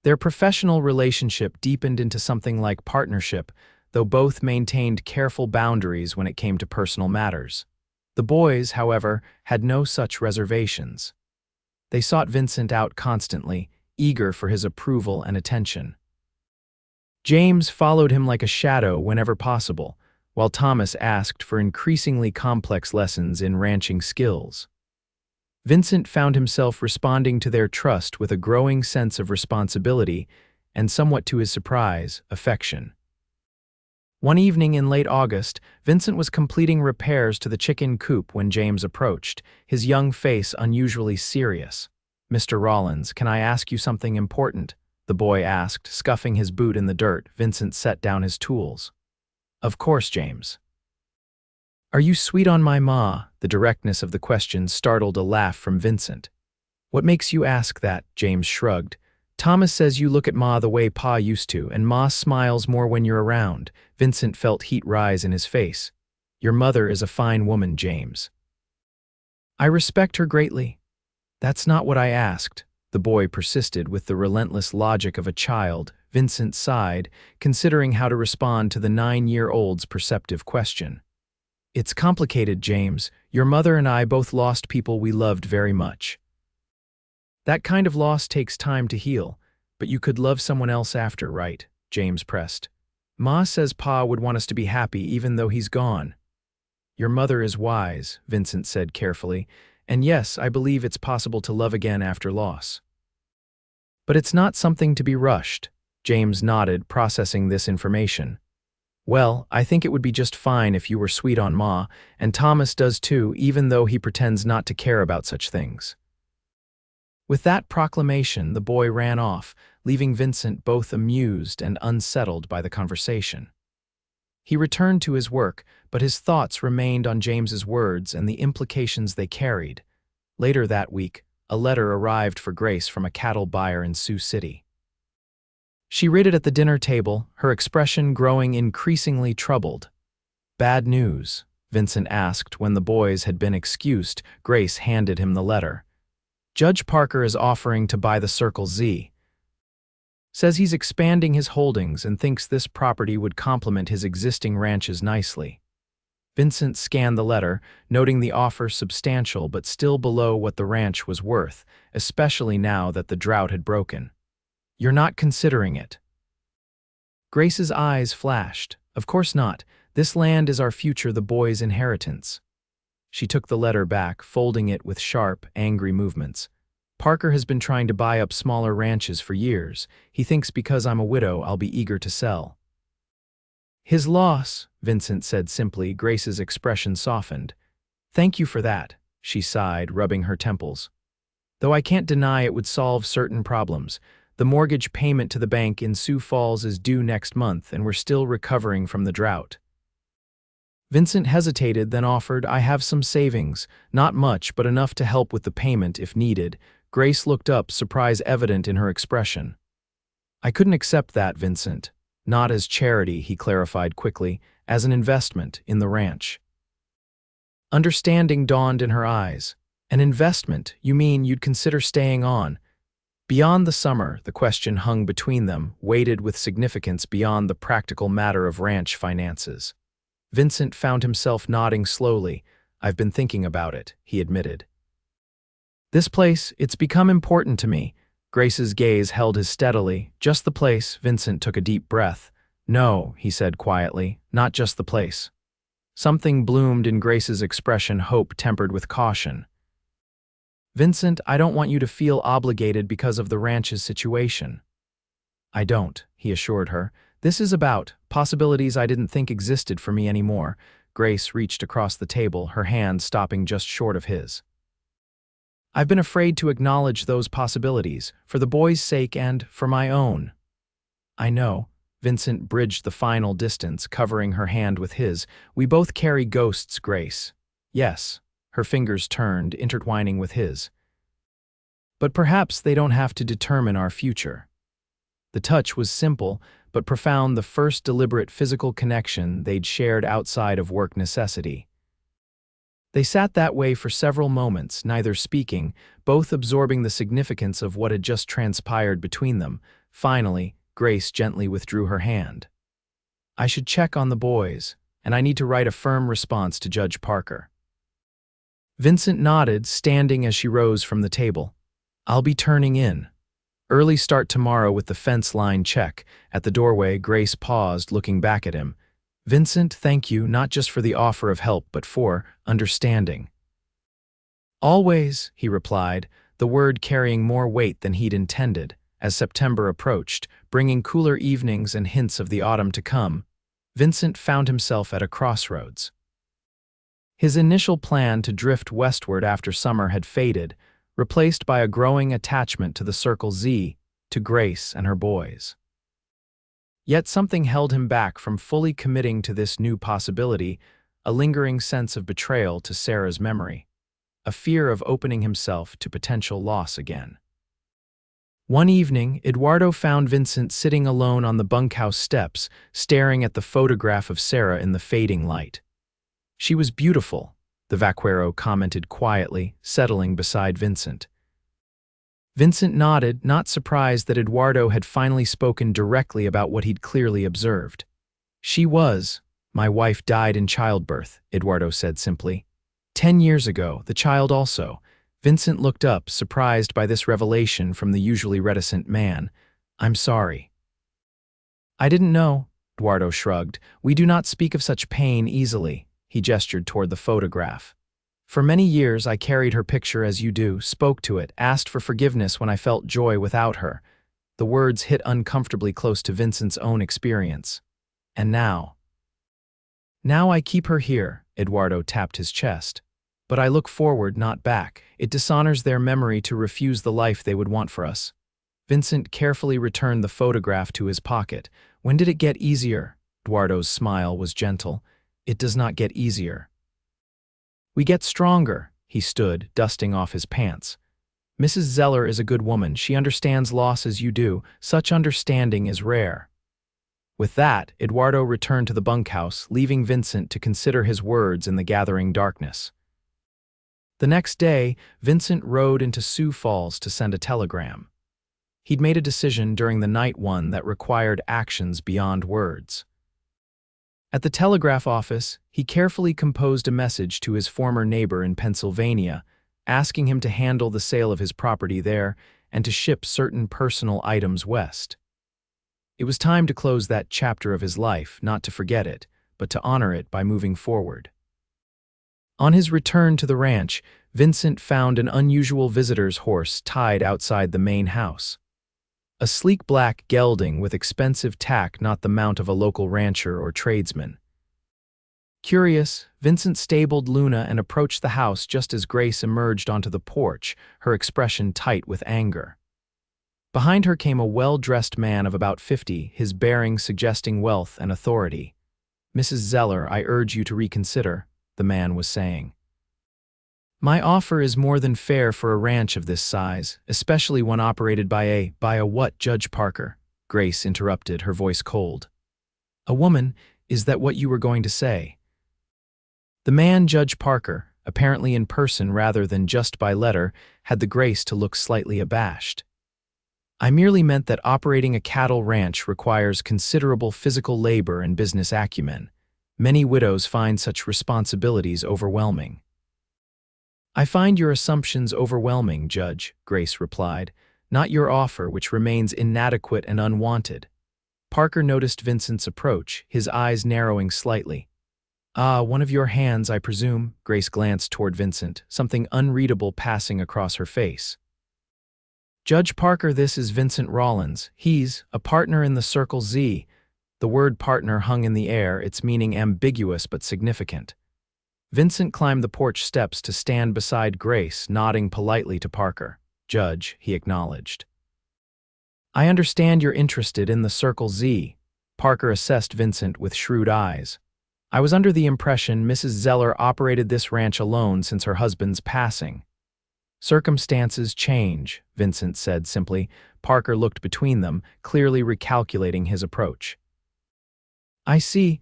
Their professional relationship deepened into something like partnership, though both maintained careful boundaries when it came to personal matters. The boys, however, had no such reservations. They sought Vincent out constantly, eager for his approval and attention. James followed him like a shadow whenever possible, while Thomas asked for increasingly complex lessons in ranching skills. Vincent found himself responding to their trust with a growing sense of responsibility and, somewhat to his surprise, affection. One evening in late August, Vincent was completing repairs to the chicken coop when James approached, his young face unusually serious. "Mr. Rawlins, can I ask you something important?" the boy asked, scuffing his boot in the dirt. Vincent set down his tools. "Of course, James." "Are you sweet on my ma?" The directness of the question startled a laugh from Vincent. "What makes you ask that?" James shrugged. "Thomas says you look at ma the way pa used to, and ma smiles more when you're around." Vincent felt heat rise in his face. "Your mother is a fine woman, James." "I respect her greatly." "That's not what I asked," the boy persisted with the relentless logic of a child. Vincent sighed, considering how to respond to the 9-year-old's perceptive question. "It's complicated, James. Your mother and I both lost people we loved very much. That kind of loss takes time to heal, but you could love someone else after, right?" James pressed. "Ma says Pa would want us to be happy even though he's gone." "Your mother is wise," Vincent said carefully, "and yes, I believe it's possible to love again after loss. But it's not something to be rushed." James nodded, processing this information. "Well, I think it would be just fine if you were sweet on Ma, and Thomas does too, even though he pretends not to care about such things." With that proclamation, the boy ran off, leaving Vincent both amused and unsettled by the conversation. He returned to his work, but his thoughts remained on James's words and the implications they carried. Later that week, a letter arrived for Grace from a cattle buyer in Sioux City. She read it at the dinner table, her expression growing increasingly troubled. "Bad news?" Vincent asked when the boys had been excused. Grace handed him the letter. "Judge Parker is offering to buy the Circle Z. Says he's expanding his holdings and thinks this property would complement his existing ranches nicely." Vincent scanned the letter, noting the offer substantial but still below what the ranch was worth, especially now that the drought had broken. "You're not considering it?" Grace's eyes flashed. "Of course not. This land is our future, the boys' inheritance." She took the letter back, folding it with sharp, angry movements. "Parker has been trying to buy up smaller ranches for years. He thinks because I'm a widow, I'll be eager to sell." "His loss," Vincent said simply. Grace's expression softened. "Thank you for that," she sighed, rubbing her temples. "Though I can't deny it would solve certain problems. The mortgage payment to the bank in Sioux Falls is due next month, and we're still recovering from the drought." Vincent hesitated, then offered, "I have some savings, not much, but enough to help with the payment if needed." Grace looked up, surprise evident in her expression. "I couldn't accept that, Vincent. Not as charity," he clarified quickly, "as an investment in the ranch." Understanding dawned in her eyes. "An investment? You mean you'd consider staying on?" Beyond the summer, the question hung between them, weighted with significance beyond the practical matter of ranch finances. Vincent found himself nodding slowly. "I've been thinking about it," he admitted. "This place, it's become important to me." Grace's gaze held his steadily. "Just the place?" Vincent took a deep breath. "No," he said quietly, "not just the place." Something bloomed in Grace's expression, hope tempered with caution. "Vincent, I don't want you to feel obligated because of the ranch's situation." "I don't," he assured her. "This is about possibilities I didn't think existed for me anymore." Grace reached across the table, her hand stopping just short of his. "I've been afraid to acknowledge those possibilities, for the boys' sake and for my own." "I know." Vincent bridged the final distance, covering her hand with his. "We both carry ghosts, Grace." "Yes." Her fingers turned, intertwining with his. "But perhaps they don't have to determine our future." The touch was simple, but profound, the first deliberate physical connection they'd shared outside of work necessity. They sat that way for several moments, neither speaking, both absorbing the significance of what had just transpired between them. Finally, Grace gently withdrew her hand. "I should check on the boys, and I need to write a firm response to Judge Parker." Vincent nodded, standing as she rose from the table. "I'll be turning in. Early start tomorrow with the fence line check." At the doorway, Grace paused, looking back at him. "Vincent, thank you, not just for the offer of help, but for understanding." Always, he replied, the word carrying more weight than he'd intended. As September approached, bringing cooler evenings and hints of the autumn to come, Vincent found himself at a crossroads. His initial plan to drift westward after summer had faded, replaced by a growing attachment to the Circle Z, to Grace and her boys. Yet something held him back from fully committing to this new possibility, a lingering sense of betrayal to Sarah's memory, a fear of opening himself to potential loss again. One evening, Eduardo found Vincent sitting alone on the bunkhouse steps, staring at the photograph of Sarah in the fading light. She was beautiful, the vaquero commented quietly, settling beside Vincent. Vincent nodded, not surprised that Eduardo had finally spoken directly about what he'd clearly observed. She was. My wife died in childbirth, Eduardo said simply. 10 years ago, the child also. Vincent looked up, surprised by this revelation from the usually reticent man. I'm sorry. I didn't know, Eduardo shrugged. We do not speak of such pain easily. He gestured toward the photograph. For many years I carried her picture as you do, spoke to it, asked for forgiveness when I felt joy without her. The words hit uncomfortably close to Vincent's own experience. And now I keep her here, Eduardo tapped his chest. But I look forward, not back. It dishonors their memory to refuse the life they would want for us. Vincent carefully returned the photograph to his pocket. When did it get easier? Eduardo's smile was gentle. It does not get easier. We get stronger, he stood, dusting off his pants. Mrs. Zeller is a good woman. She understands loss as you do. Such understanding is rare. With that, Eduardo returned to the bunkhouse, leaving Vincent to consider his words in the gathering darkness. The next day, Vincent rode into Sioux Falls to send a telegram. He'd made a decision during the night one that required actions beyond words. At the telegraph office, he carefully composed a message to his former neighbor in Pennsylvania, asking him to handle the sale of his property there and to ship certain personal items west. It was time to close that chapter of his life, not to forget it, but to honor it by moving forward. On his return to the ranch, Vincent found an unusual visitor's horse tied outside the main house. A sleek black gelding with expensive tack, not the mount of a local rancher or tradesman. Curious, Vincent stabled Luna and approached the house just as Grace emerged onto the porch, her expression tight with anger. Behind her came a well-dressed man of about 50, his bearing suggesting wealth and authority. Mrs. Zeller, I urge you to reconsider, the man was saying. My offer is more than fair for a ranch of this size, especially one operated by a what, Judge Parker? Grace interrupted, her voice cold. A woman, is that what you were going to say? The man, Judge Parker, apparently in person rather than just by letter, had the grace to look slightly abashed. I merely meant that operating a cattle ranch requires considerable physical labor and business acumen. Many widows find such responsibilities overwhelming. I find your assumptions overwhelming, Judge, Grace replied, not your offer, which remains inadequate and unwanted. Parker noticed Vincent's approach, his eyes narrowing slightly. Ah, one of your hands, I presume, Grace glanced toward Vincent, something unreadable passing across her face. Judge Parker, this is Vincent Rawlins. He's a partner in the Circle Z. The word partner hung in the air, its meaning ambiguous but significant. Vincent climbed the porch steps to stand beside Grace, nodding politely to Parker. Judge, he acknowledged. I understand you're interested in the Circle Z. Parker assessed Vincent with shrewd eyes. I was under the impression Mrs. Zeller operated this ranch alone since her husband's passing. Circumstances change, Vincent said simply. Parker looked between them, clearly recalculating his approach. I see.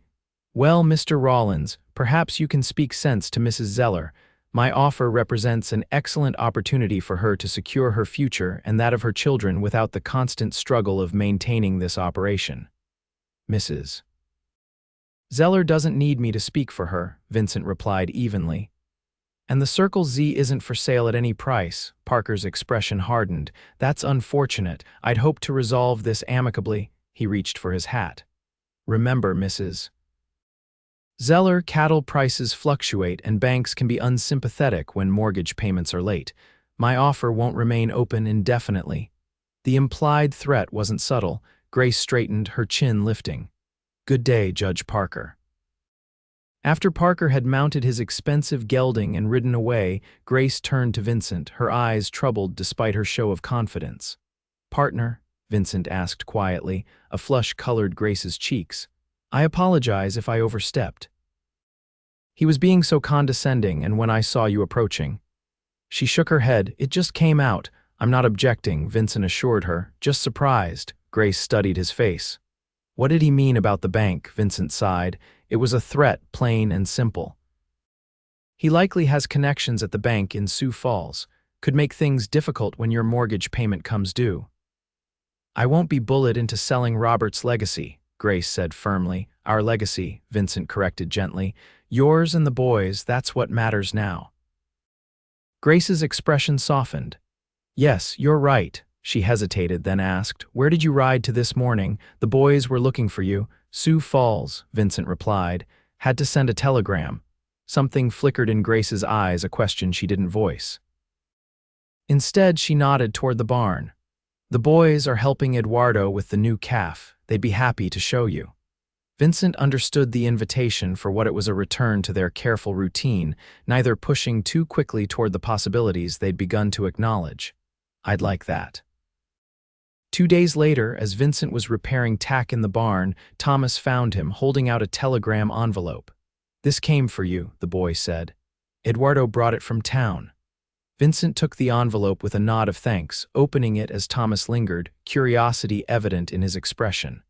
Well, Mr. Rawlins, perhaps you can speak sense to Mrs. Zeller. My offer represents an excellent opportunity for her to secure her future and that of her children without the constant struggle of maintaining this operation. Mrs. Zeller doesn't need me to speak for her, Vincent replied evenly. And the Circle Z isn't for sale at any price, Parker's expression hardened. That's unfortunate. I'd hoped to resolve this amicably. He reached for his hat. Remember, Mrs. Zeller, cattle prices fluctuate and banks can be unsympathetic when mortgage payments are late. My offer won't remain open indefinitely. The implied threat wasn't subtle. Grace straightened, her chin lifting. Good day, Judge Parker. After Parker had mounted his expensive gelding and ridden away, Grace turned to Vincent, her eyes troubled despite her show of confidence. Partner, Vincent asked quietly, a flush colored Grace's cheeks. I apologize if I overstepped. He was being so condescending, and when I saw you approaching. She shook her head. It just came out. I'm not objecting, Vincent assured her, just surprised. Grace studied his face. What did he mean about the bank? Vincent sighed. It was a threat, plain and simple. He likely has connections at the bank in Sioux Falls. Could make things difficult when your mortgage payment comes due. I won't be bullied into selling Robert's legacy, Grace said firmly. Our legacy, Vincent corrected gently. Yours and the boys, that's what matters now. Grace's expression softened. Yes, you're right. She hesitated, then asked, Where did you ride to this morning? The boys were looking for you. Sioux Falls, Vincent replied. Had to send a telegram. Something flickered in Grace's eyes, a question she didn't voice. Instead, she nodded toward the barn. The boys are helping Eduardo with the new calf. They'd be happy to show you. Vincent understood the invitation for what it was, a return to their careful routine, neither pushing too quickly toward the possibilities they'd begun to acknowledge. I'd like that. 2 days later, as Vincent was repairing tack in the barn, Thomas found him holding out a telegram envelope. This came for you, the boy said. Eduardo brought it from town. Vincent took the envelope with a nod of thanks, opening it as Thomas lingered, curiosity evident in his expression.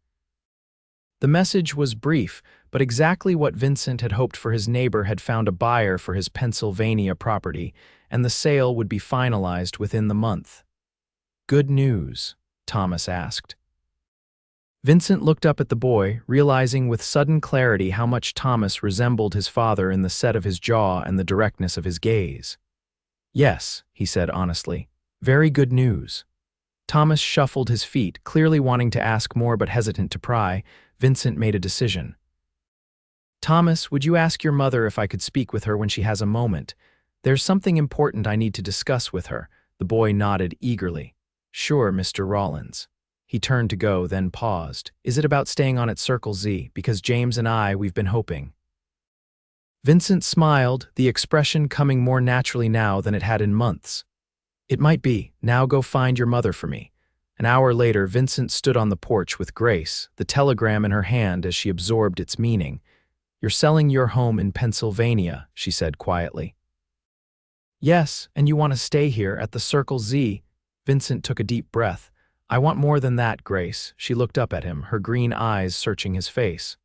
The message was brief, but exactly what Vincent had hoped for. His neighbor had found a buyer for his Pennsylvania property, and the sale would be finalized within the month. Good news? Thomas asked. Vincent looked up at the boy, realizing with sudden clarity how much Thomas resembled his father in the set of his jaw and the directness of his gaze. Yes, he said honestly. Very good news. Thomas shuffled his feet, clearly wanting to ask more but hesitant to pry. Vincent made a decision. Thomas, would you ask your mother if I could speak with her when she has a moment? There's something important I need to discuss with her. The boy nodded eagerly. Sure, Mr. Rawlins. He turned to go, then paused. Is it about staying on at Circle Z? Because James and we've been hoping. Vincent smiled, the expression coming more naturally now than it had in months. It might be. Now go find your mother for me. An hour later, Vincent stood on the porch with Grace, the telegram in her hand as she absorbed its meaning. You're selling your home in Pennsylvania, she said quietly. Yes, and you want to stay here at the Circle Z. Vincent took a deep breath. I want more than that, Grace. She looked up at him, her green eyes searching his face.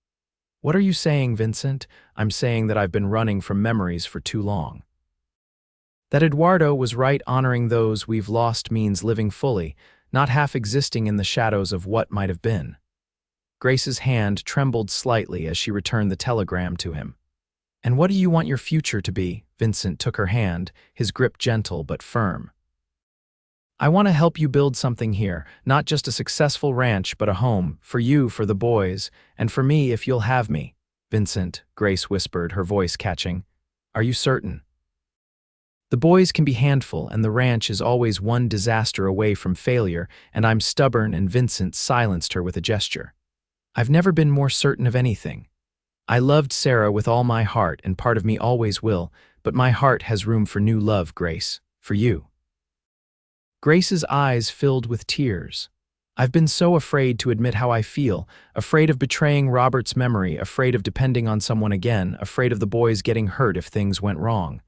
What are you saying, Vincent? I'm saying that I've been running from memories for too long. That Eduardo was right. Honoring those we've lost means living fully, not half existing in the shadows of what might have been. Grace's hand trembled slightly as she returned the telegram to him. And what do you want your future to be? Vincent took her hand, his grip gentle but firm. I want to help you build something here, not just a successful ranch but a home, for you, for the boys, and for me if you'll have me. Vincent, Grace whispered, her voice catching. Are you certain? The boys can be handful, and the ranch is always one disaster away from failure, and I'm stubborn, and Vincent silenced her with a gesture. I've never been more certain of anything. I loved Sarah with all my heart, and part of me always will, but my heart has room for new love, Grace, for you. Grace's eyes filled with tears. I've been so afraid to admit how I feel, afraid of betraying Robert's memory, afraid of depending on someone again, afraid of the boys getting hurt if things went wrong.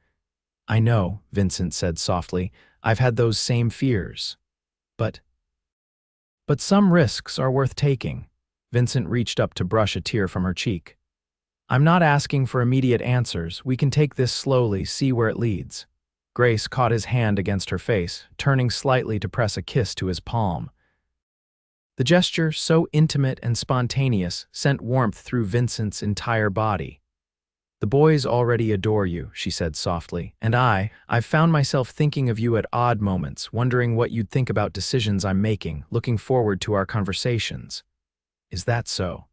I know, Vincent said softly, I've had those same fears. But some risks are worth taking. Vincent reached up to brush a tear from her cheek. I'm not asking for immediate answers. We can take this slowly, see where it leads. Grace caught his hand against her face, turning slightly to press a kiss to his palm. The gesture, so intimate and spontaneous, sent warmth through Vincent's entire body. The boys already adore you, she said softly, and I've found myself thinking of you at odd moments, wondering what you'd think about decisions I'm making, looking forward to our conversations. Is that so?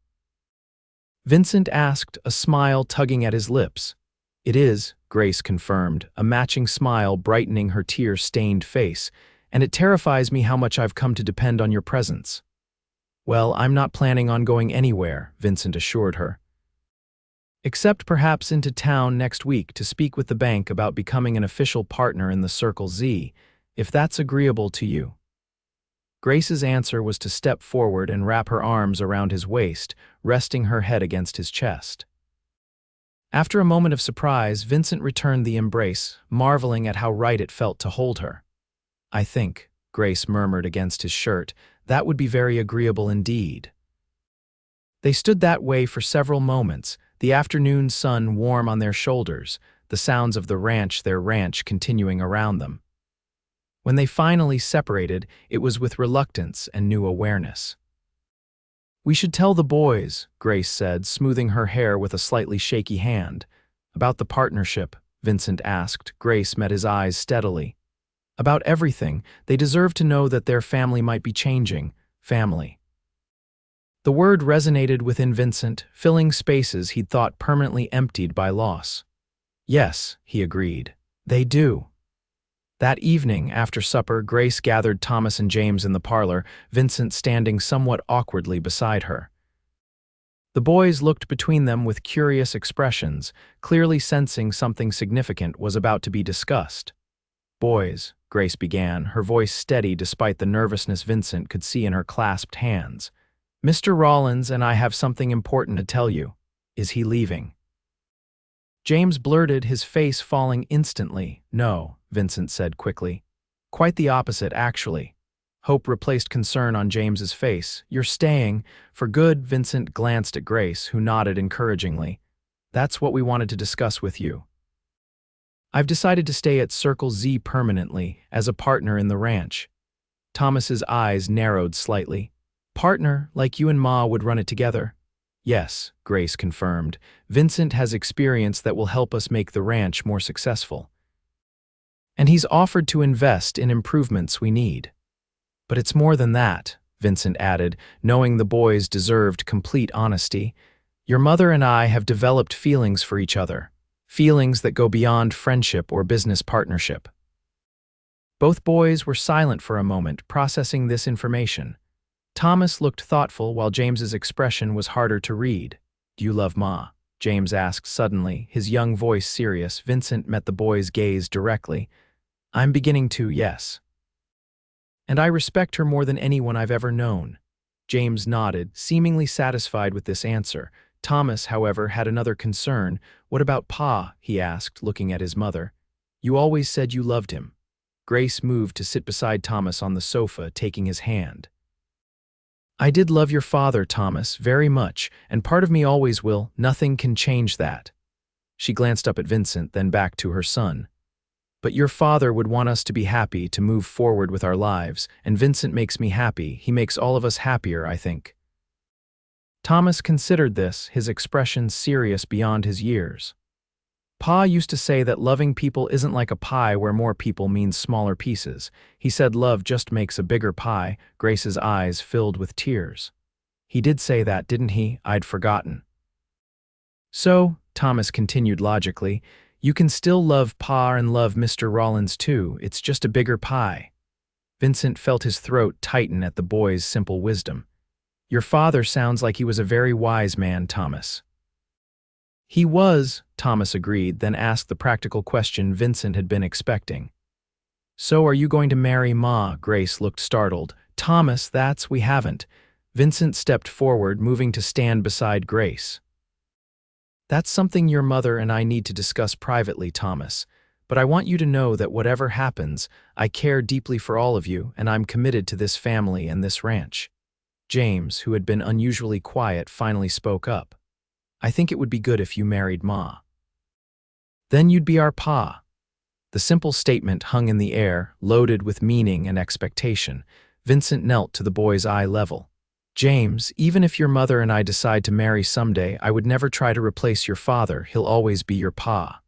Vincent asked, a smile tugging at his lips. It is, Grace confirmed, a matching smile brightening her tear-stained face, and it terrifies me how much I've come to depend on your presence. Well, I'm not planning on going anywhere, Vincent assured her. Except perhaps into town next week to speak with the bank about becoming an official partner in the Circle Z, if that's agreeable to you. Grace's answer was to step forward and wrap her arms around his waist, resting her head against his chest. After a moment of surprise, Vincent returned the embrace, marveling at how right it felt to hold her. I think, Grace murmured against his shirt, that would be very agreeable indeed. They stood that way for several moments, the afternoon sun warm on their shoulders, the sounds of their ranch continuing around them. When they finally separated, it was with reluctance and new awareness. We should tell the boys, Grace said, smoothing her hair with a slightly shaky hand. About the partnership, Vincent asked. Grace met his eyes steadily. About everything, they deserve to know that their family might be changing. Family. The word resonated within Vincent, filling spaces he'd thought permanently emptied by loss. Yes, he agreed. They do. That evening, after supper, Grace gathered Thomas and James in the parlor, Vincent standing somewhat awkwardly beside her. The boys looked between them with curious expressions, clearly sensing something significant was about to be discussed. Boys, Grace began, her voice steady despite the nervousness Vincent could see in her clasped hands. Mr. Rawlins and I have something important to tell you. Is he leaving? James blurted, his face falling instantly. No, Vincent said quickly. Quite the opposite, actually. Hope replaced concern on James's face. You're staying. For good, Vincent glanced at Grace, who nodded encouragingly. That's what we wanted to discuss with you. I've decided to stay at Circle Z permanently, as a partner in the ranch. Thomas's eyes narrowed slightly. Partner, like you and Ma would run it together? Yes, Grace confirmed. Vincent has experience that will help us make the ranch more successful. And he's offered to invest in improvements we need. But it's more than that, Vincent added, knowing the boys deserved complete honesty. Your mother and I have developed feelings for each other, feelings that go beyond friendship or business partnership. Both boys were silent for a moment, processing this information. Thomas looked thoughtful while James's expression was harder to read. Do you love Ma? James asked suddenly, his young voice serious. Vincent met the boy's gaze directly. I'm beginning to, yes. And I respect her more than anyone I've ever known. James nodded, seemingly satisfied with this answer. Thomas, however, had another concern. What about Pa? He asked, looking at his mother. You always said you loved him. Grace moved to sit beside Thomas on the sofa, taking his hand. I did love your father, Thomas, very much, and part of me always will. Nothing can change that. She glanced up at Vincent, then back to her son. But your father would want us to be happy, to move forward with our lives, and Vincent makes me happy. He makes all of us happier, I think. Thomas considered this, his expression serious beyond his years. Pa used to say that loving people isn't like a pie where more people means smaller pieces. He said love just makes a bigger pie. Grace's eyes filled with tears. He did say that, didn't he? I'd forgotten. So, Thomas continued logically, you can still love Pa and love Mr. Rawlins too. It's just a bigger pie. Vincent felt his throat tighten at the boy's simple wisdom. Your father sounds like he was a very wise man, Thomas. He was, Thomas agreed, then asked the practical question Vincent had been expecting. So are you going to marry Ma? Grace looked startled. Thomas, we haven't. Vincent stepped forward, moving to stand beside Grace. That's something your mother and I need to discuss privately, Thomas. But I want you to know that whatever happens, I care deeply for all of you, and I'm committed to this family and this ranch. James, who had been unusually quiet, finally spoke up. I think it would be good if you married Ma. Then you'd be our Pa. The simple statement hung in the air, loaded with meaning and expectation. Vincent knelt to the boy's eye level. James, even if your mother and I decide to marry someday, I would never try to replace your father. He'll always be your Pa.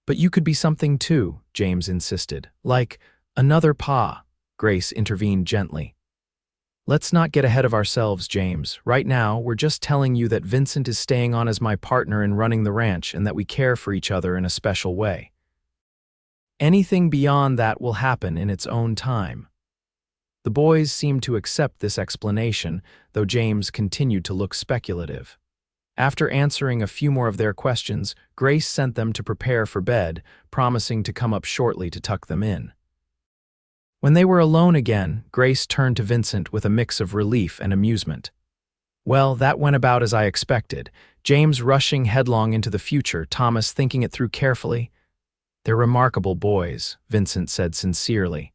But you could be something too, James insisted. Like another Pa. Grace intervened gently. Let's not get ahead of ourselves, James. Right now, we're just telling you that Vincent is staying on as my partner in running the ranch and that we care for each other in a special way. Anything beyond that will happen in its own time. The boys seemed to accept this explanation, though James continued to look speculative. After answering a few more of their questions, Grace sent them to prepare for bed, promising to come up shortly to tuck them in. When they were alone again, Grace turned to Vincent with a mix of relief and amusement. Well, that went about as I expected. James rushing headlong into the future, Thomas thinking it through carefully. They're remarkable boys, Vincent said sincerely.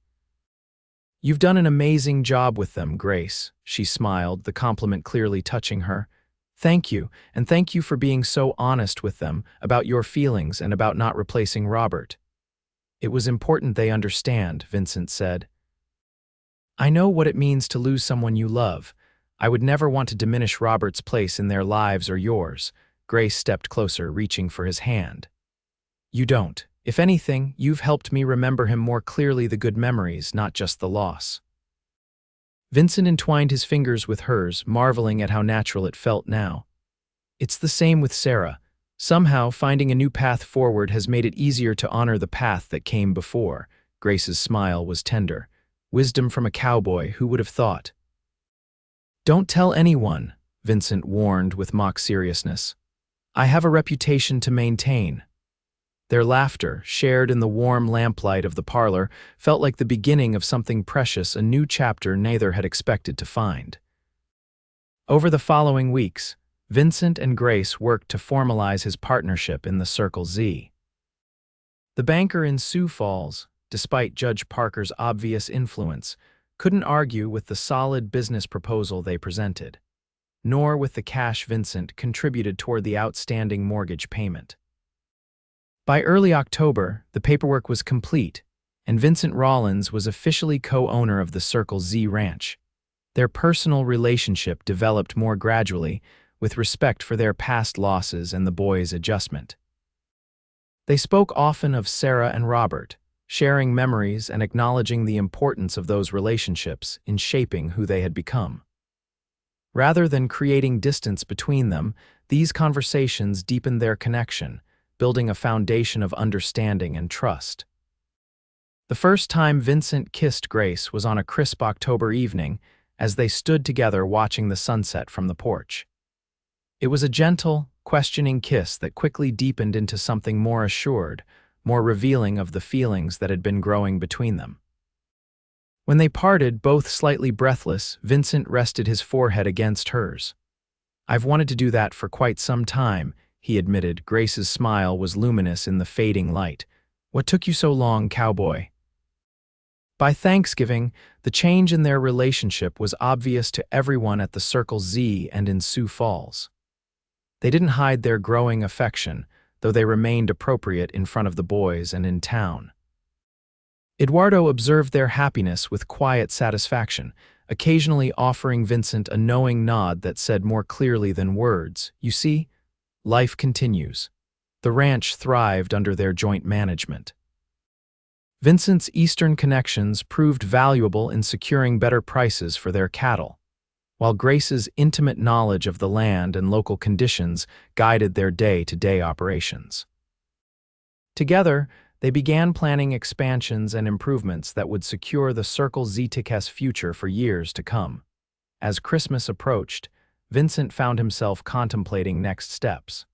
You've done an amazing job with them, Grace, she smiled, the compliment clearly touching her. Thank you, and thank you for being so honest with them about your feelings and about not replacing Robert. It was important they understand, Vincent said. I know what it means to lose someone you love. I would never want to diminish Robert's place in their lives or yours. Grace stepped closer, reaching for his hand. You don't. If anything, you've helped me remember him more clearly, the good memories, not just the loss. Vincent entwined his fingers with hers, marveling at how natural it felt now. It's the same with Sarah. Somehow, finding a new path forward has made it easier to honor the path that came before. Grace's smile was tender. Wisdom from a cowboy, who would have thought? Don't tell anyone, Vincent warned with mock seriousness. I have a reputation to maintain. Their laughter, shared in the warm lamplight of the parlor, felt like the beginning of something precious, a new chapter neither had expected to find. Over the following weeks, Vincent and Grace worked to formalize his partnership in the Circle Z. The banker in Sioux Falls, despite Judge Parker's obvious influence, couldn't argue with the solid business proposal they presented, nor with the cash Vincent contributed toward the outstanding mortgage payment. By early October, the paperwork was complete, and Vincent Rawlins was officially co-owner of the Circle Z ranch. Their personal relationship developed more gradually, with respect for their past losses and the boys' adjustment. They spoke often of Sarah and Robert, sharing memories and acknowledging the importance of those relationships in shaping who they had become. Rather than creating distance between them, these conversations deepened their connection, building a foundation of understanding and trust. The first time Vincent kissed Grace was on a crisp October evening as they stood together watching the sunset from the porch. It was a gentle, questioning kiss that quickly deepened into something more assured, more revealing of the feelings that had been growing between them. When they parted, both slightly breathless, Vincent rested his forehead against hers. I've wanted to do that for quite some time, he admitted. Grace's smile was luminous in the fading light. What took you so long, Cowboy? By Thanksgiving, the change in their relationship was obvious to everyone at the Circle Z and in Sioux Falls. They didn't hide their growing affection, though they remained appropriate in front of the boys and in town. Eduardo observed their happiness with quiet satisfaction, occasionally offering Vincent a knowing nod that said more clearly than words, "You see, life continues." The ranch thrived under their joint management. Vincent's eastern connections proved valuable in securing better prices for their cattle, while Grace's intimate knowledge of the land and local conditions guided their day-to-day operations. Together, they began planning expansions and improvements that would secure the Circle Z's future for years to come. As Christmas approached, Vincent found himself contemplating next steps.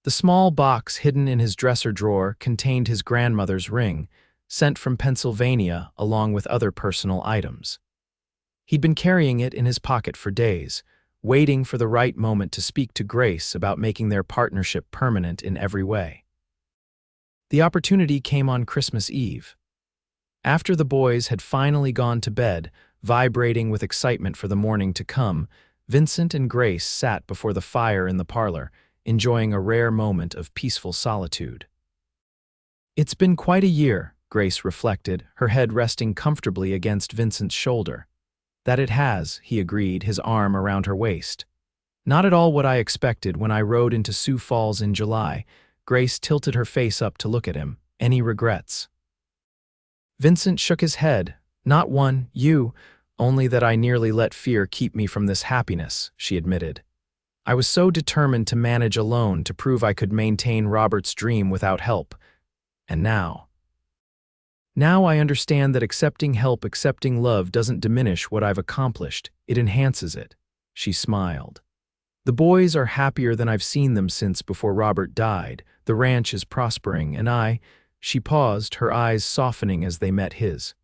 The small box hidden in his dresser drawer contained his grandmother's ring, sent from Pennsylvania along with other personal items. He'd been carrying it in his pocket for days, waiting for the right moment to speak to Grace about making their partnership permanent in every way. The opportunity came on Christmas Eve. After the boys had finally gone to bed, vibrating with excitement for the morning to come, Vincent and Grace sat before the fire in the parlor, enjoying a rare moment of peaceful solitude. It's been quite a year, Grace reflected, her head resting comfortably against Vincent's shoulder. That it has, he agreed, his arm around her waist. Not at all what I expected when I rode into Sioux Falls in July. Grace tilted her face up to look at him. Any regrets? Vincent shook his head. Not one. You. Only that I nearly let fear keep me from this happiness, she admitted. I was so determined to manage alone to prove I could maintain Robert's dream without help. And now I understand that accepting help, accepting love doesn't diminish what I've accomplished, it enhances it. She smiled. The boys are happier than I've seen them since before Robert died. The ranch is prospering, and she paused, her eyes softening as they met his.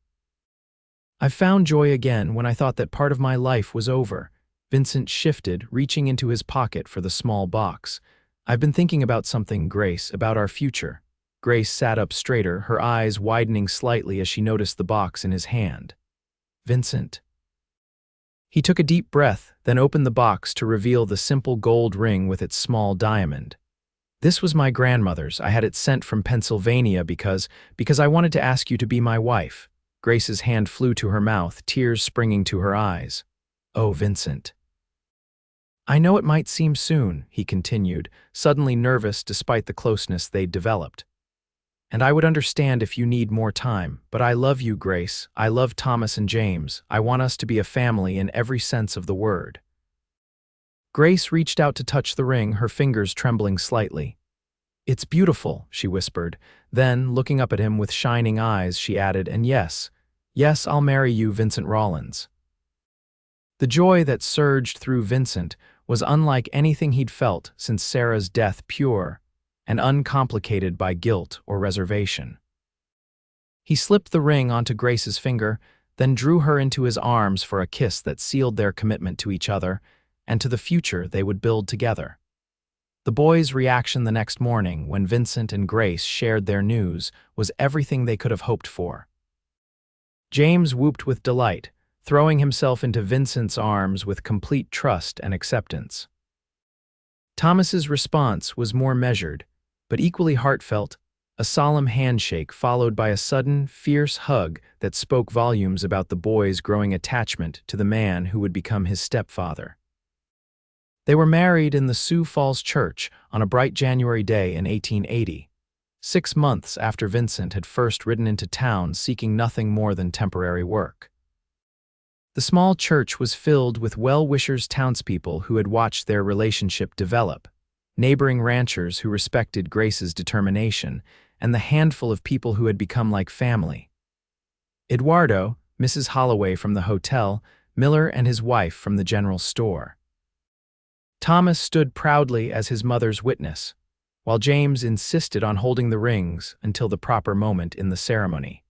I've found joy again when I thought that part of my life was over. Vincent shifted, reaching into his pocket for the small box. I've been thinking about something, Grace, about our future. Grace sat up straighter, her eyes widening slightly as she noticed the box in his hand. Vincent. He took a deep breath, then opened the box to reveal the simple gold ring with its small diamond. This was my grandmother's. I had it sent from Pennsylvania because I wanted to ask you to be my wife. Grace's hand flew to her mouth, tears springing to her eyes. Oh, Vincent. I know it might seem soon, he continued, suddenly nervous despite the closeness they'd developed. And I would understand if you need more time, but I love you, Grace. I love Thomas and James. I want us to be a family in every sense of the word. Grace reached out to touch the ring, her fingers trembling slightly. It's beautiful, she whispered. Then, looking up at him with shining eyes, she added, and yes, I'll marry you, Vincent Rawlins. The joy that surged through Vincent was unlike anything he'd felt since Sarah's death, pure and uncomplicated by guilt or reservation. He slipped the ring onto Grace's finger, then drew her into his arms for a kiss that sealed their commitment to each other and to the future they would build together. The boys' reaction the next morning when Vincent and Grace shared their news was everything they could have hoped for. James whooped with delight, throwing himself into Vincent's arms with complete trust and acceptance. Thomas's response was more measured, but equally heartfelt, a solemn handshake followed by a sudden, fierce hug that spoke volumes about the boy's growing attachment to the man who would become his stepfather. They were married in the Sioux Falls church on a bright January day in 1880, 6 months after Vincent had first ridden into town seeking nothing more than temporary work. The small church was filled with well-wishers, townspeople who had watched their relationship develop, neighboring ranchers who respected Grace's determination, and the handful of people who had become like family. Eduardo, Mrs. Holloway from the hotel, Miller and his wife from the general store. Thomas stood proudly as his mother's witness, while James insisted on holding the rings until the proper moment in the ceremony.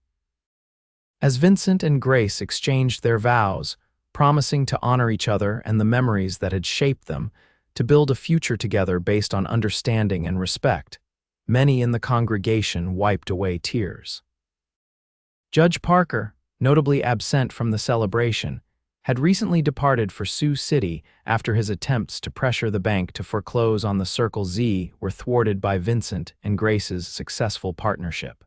As Vincent and Grace exchanged their vows, promising to honor each other and the memories that had shaped them, to build a future together based on understanding and respect, many in the congregation wiped away tears. Judge Parker, notably absent from the celebration, had recently departed for Sioux City after his attempts to pressure the bank to foreclose on the Circle Z were thwarted by Vincent and Grace's successful partnership.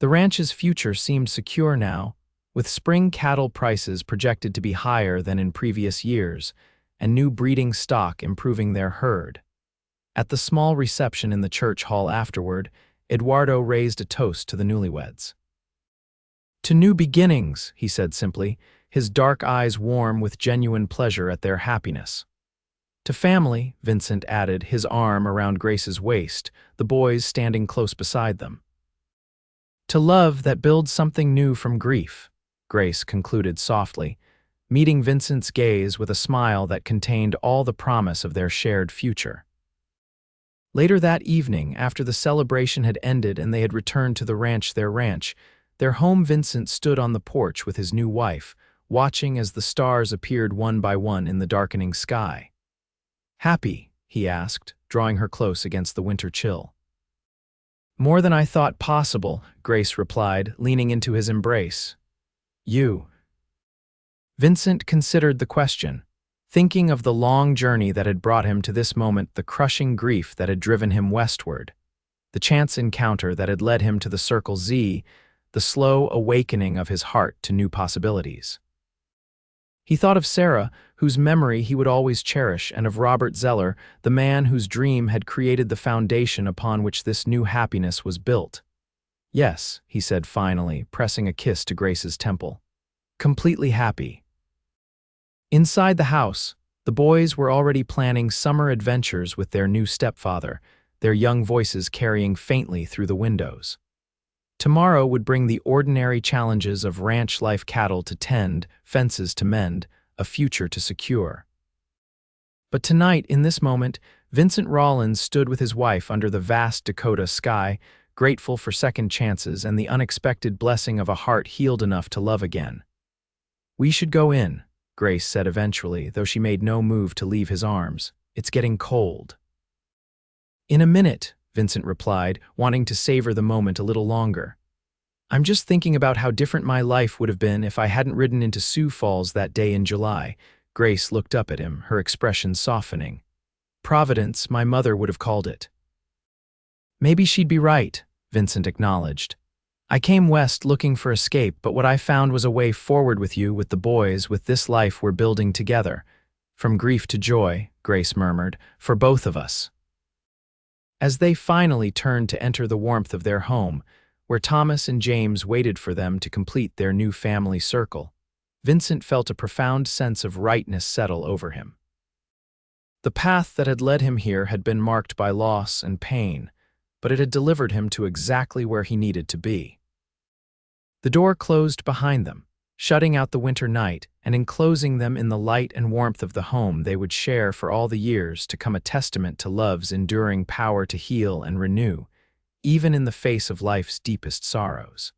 The ranch's future seemed secure now, with spring cattle prices projected to be higher than in previous years, and new breeding stock improving their herd. At the small reception in the church hall afterward, Eduardo raised a toast to the newlyweds. To new beginnings, he said simply, his dark eyes warm with genuine pleasure at their happiness. To family, Vincent added, his arm around Grace's waist, the boys standing close beside them. To love that builds something new from grief, Grace concluded softly, meeting Vincent's gaze with a smile that contained all the promise of their shared future. Later that evening, after the celebration had ended and they had returned to their ranch, their home, Vincent stood on the porch with his new wife, watching as the stars appeared one by one in the darkening sky. Happy? He asked, drawing her close against the winter chill. More than I thought possible, Grace replied, leaning into his embrace. You. Vincent considered the question, thinking of the long journey that had brought him to this moment, the crushing grief that had driven him westward, the chance encounter that had led him to the Circle Z, the slow awakening of his heart to new possibilities. He thought of Sarah, whose memory he would always cherish, and of Robert Zeller, the man whose dream had created the foundation upon which this new happiness was built. Yes, he said finally, pressing a kiss to Grace's temple. completely happy. Inside the house, the boys were already planning summer adventures with their new stepfather, their young voices carrying faintly through the windows. Tomorrow would bring the ordinary challenges of ranch life: cattle to tend, fences to mend, a future to secure. But tonight, in this moment, Vincent Rawlins stood with his wife under the vast Dakota sky, grateful for second chances and the unexpected blessing of a heart healed enough to love again. "We should go in," Grace said eventually, though she made no move to leave his arms. "It's getting cold." "In a minute," Vincent replied, wanting to savor the moment a little longer. "I'm just thinking about how different my life would have been if I hadn't ridden into Sioux Falls that day in July." Grace looked up at him, her expression softening. "Providence, my mother would have called it." "Maybe she'd be right," Vincent acknowledged. "I came west looking for escape, but what I found was a way forward with you, with the boys, with this life we're building together. From grief to joy," Grace murmured, "for both of us." As they finally turned to enter the warmth of their home, where Thomas and James waited for them to complete their new family circle, Vincent felt a profound sense of rightness settle over him. The path that had led him here had been marked by loss and pain, but it had delivered him to exactly where he needed to be. The door closed behind them, shutting out the winter night and enclosing them in the light and warmth of the home they would share for all the years to come, a testament to love's enduring power to heal and renew, even in the face of life's deepest sorrows.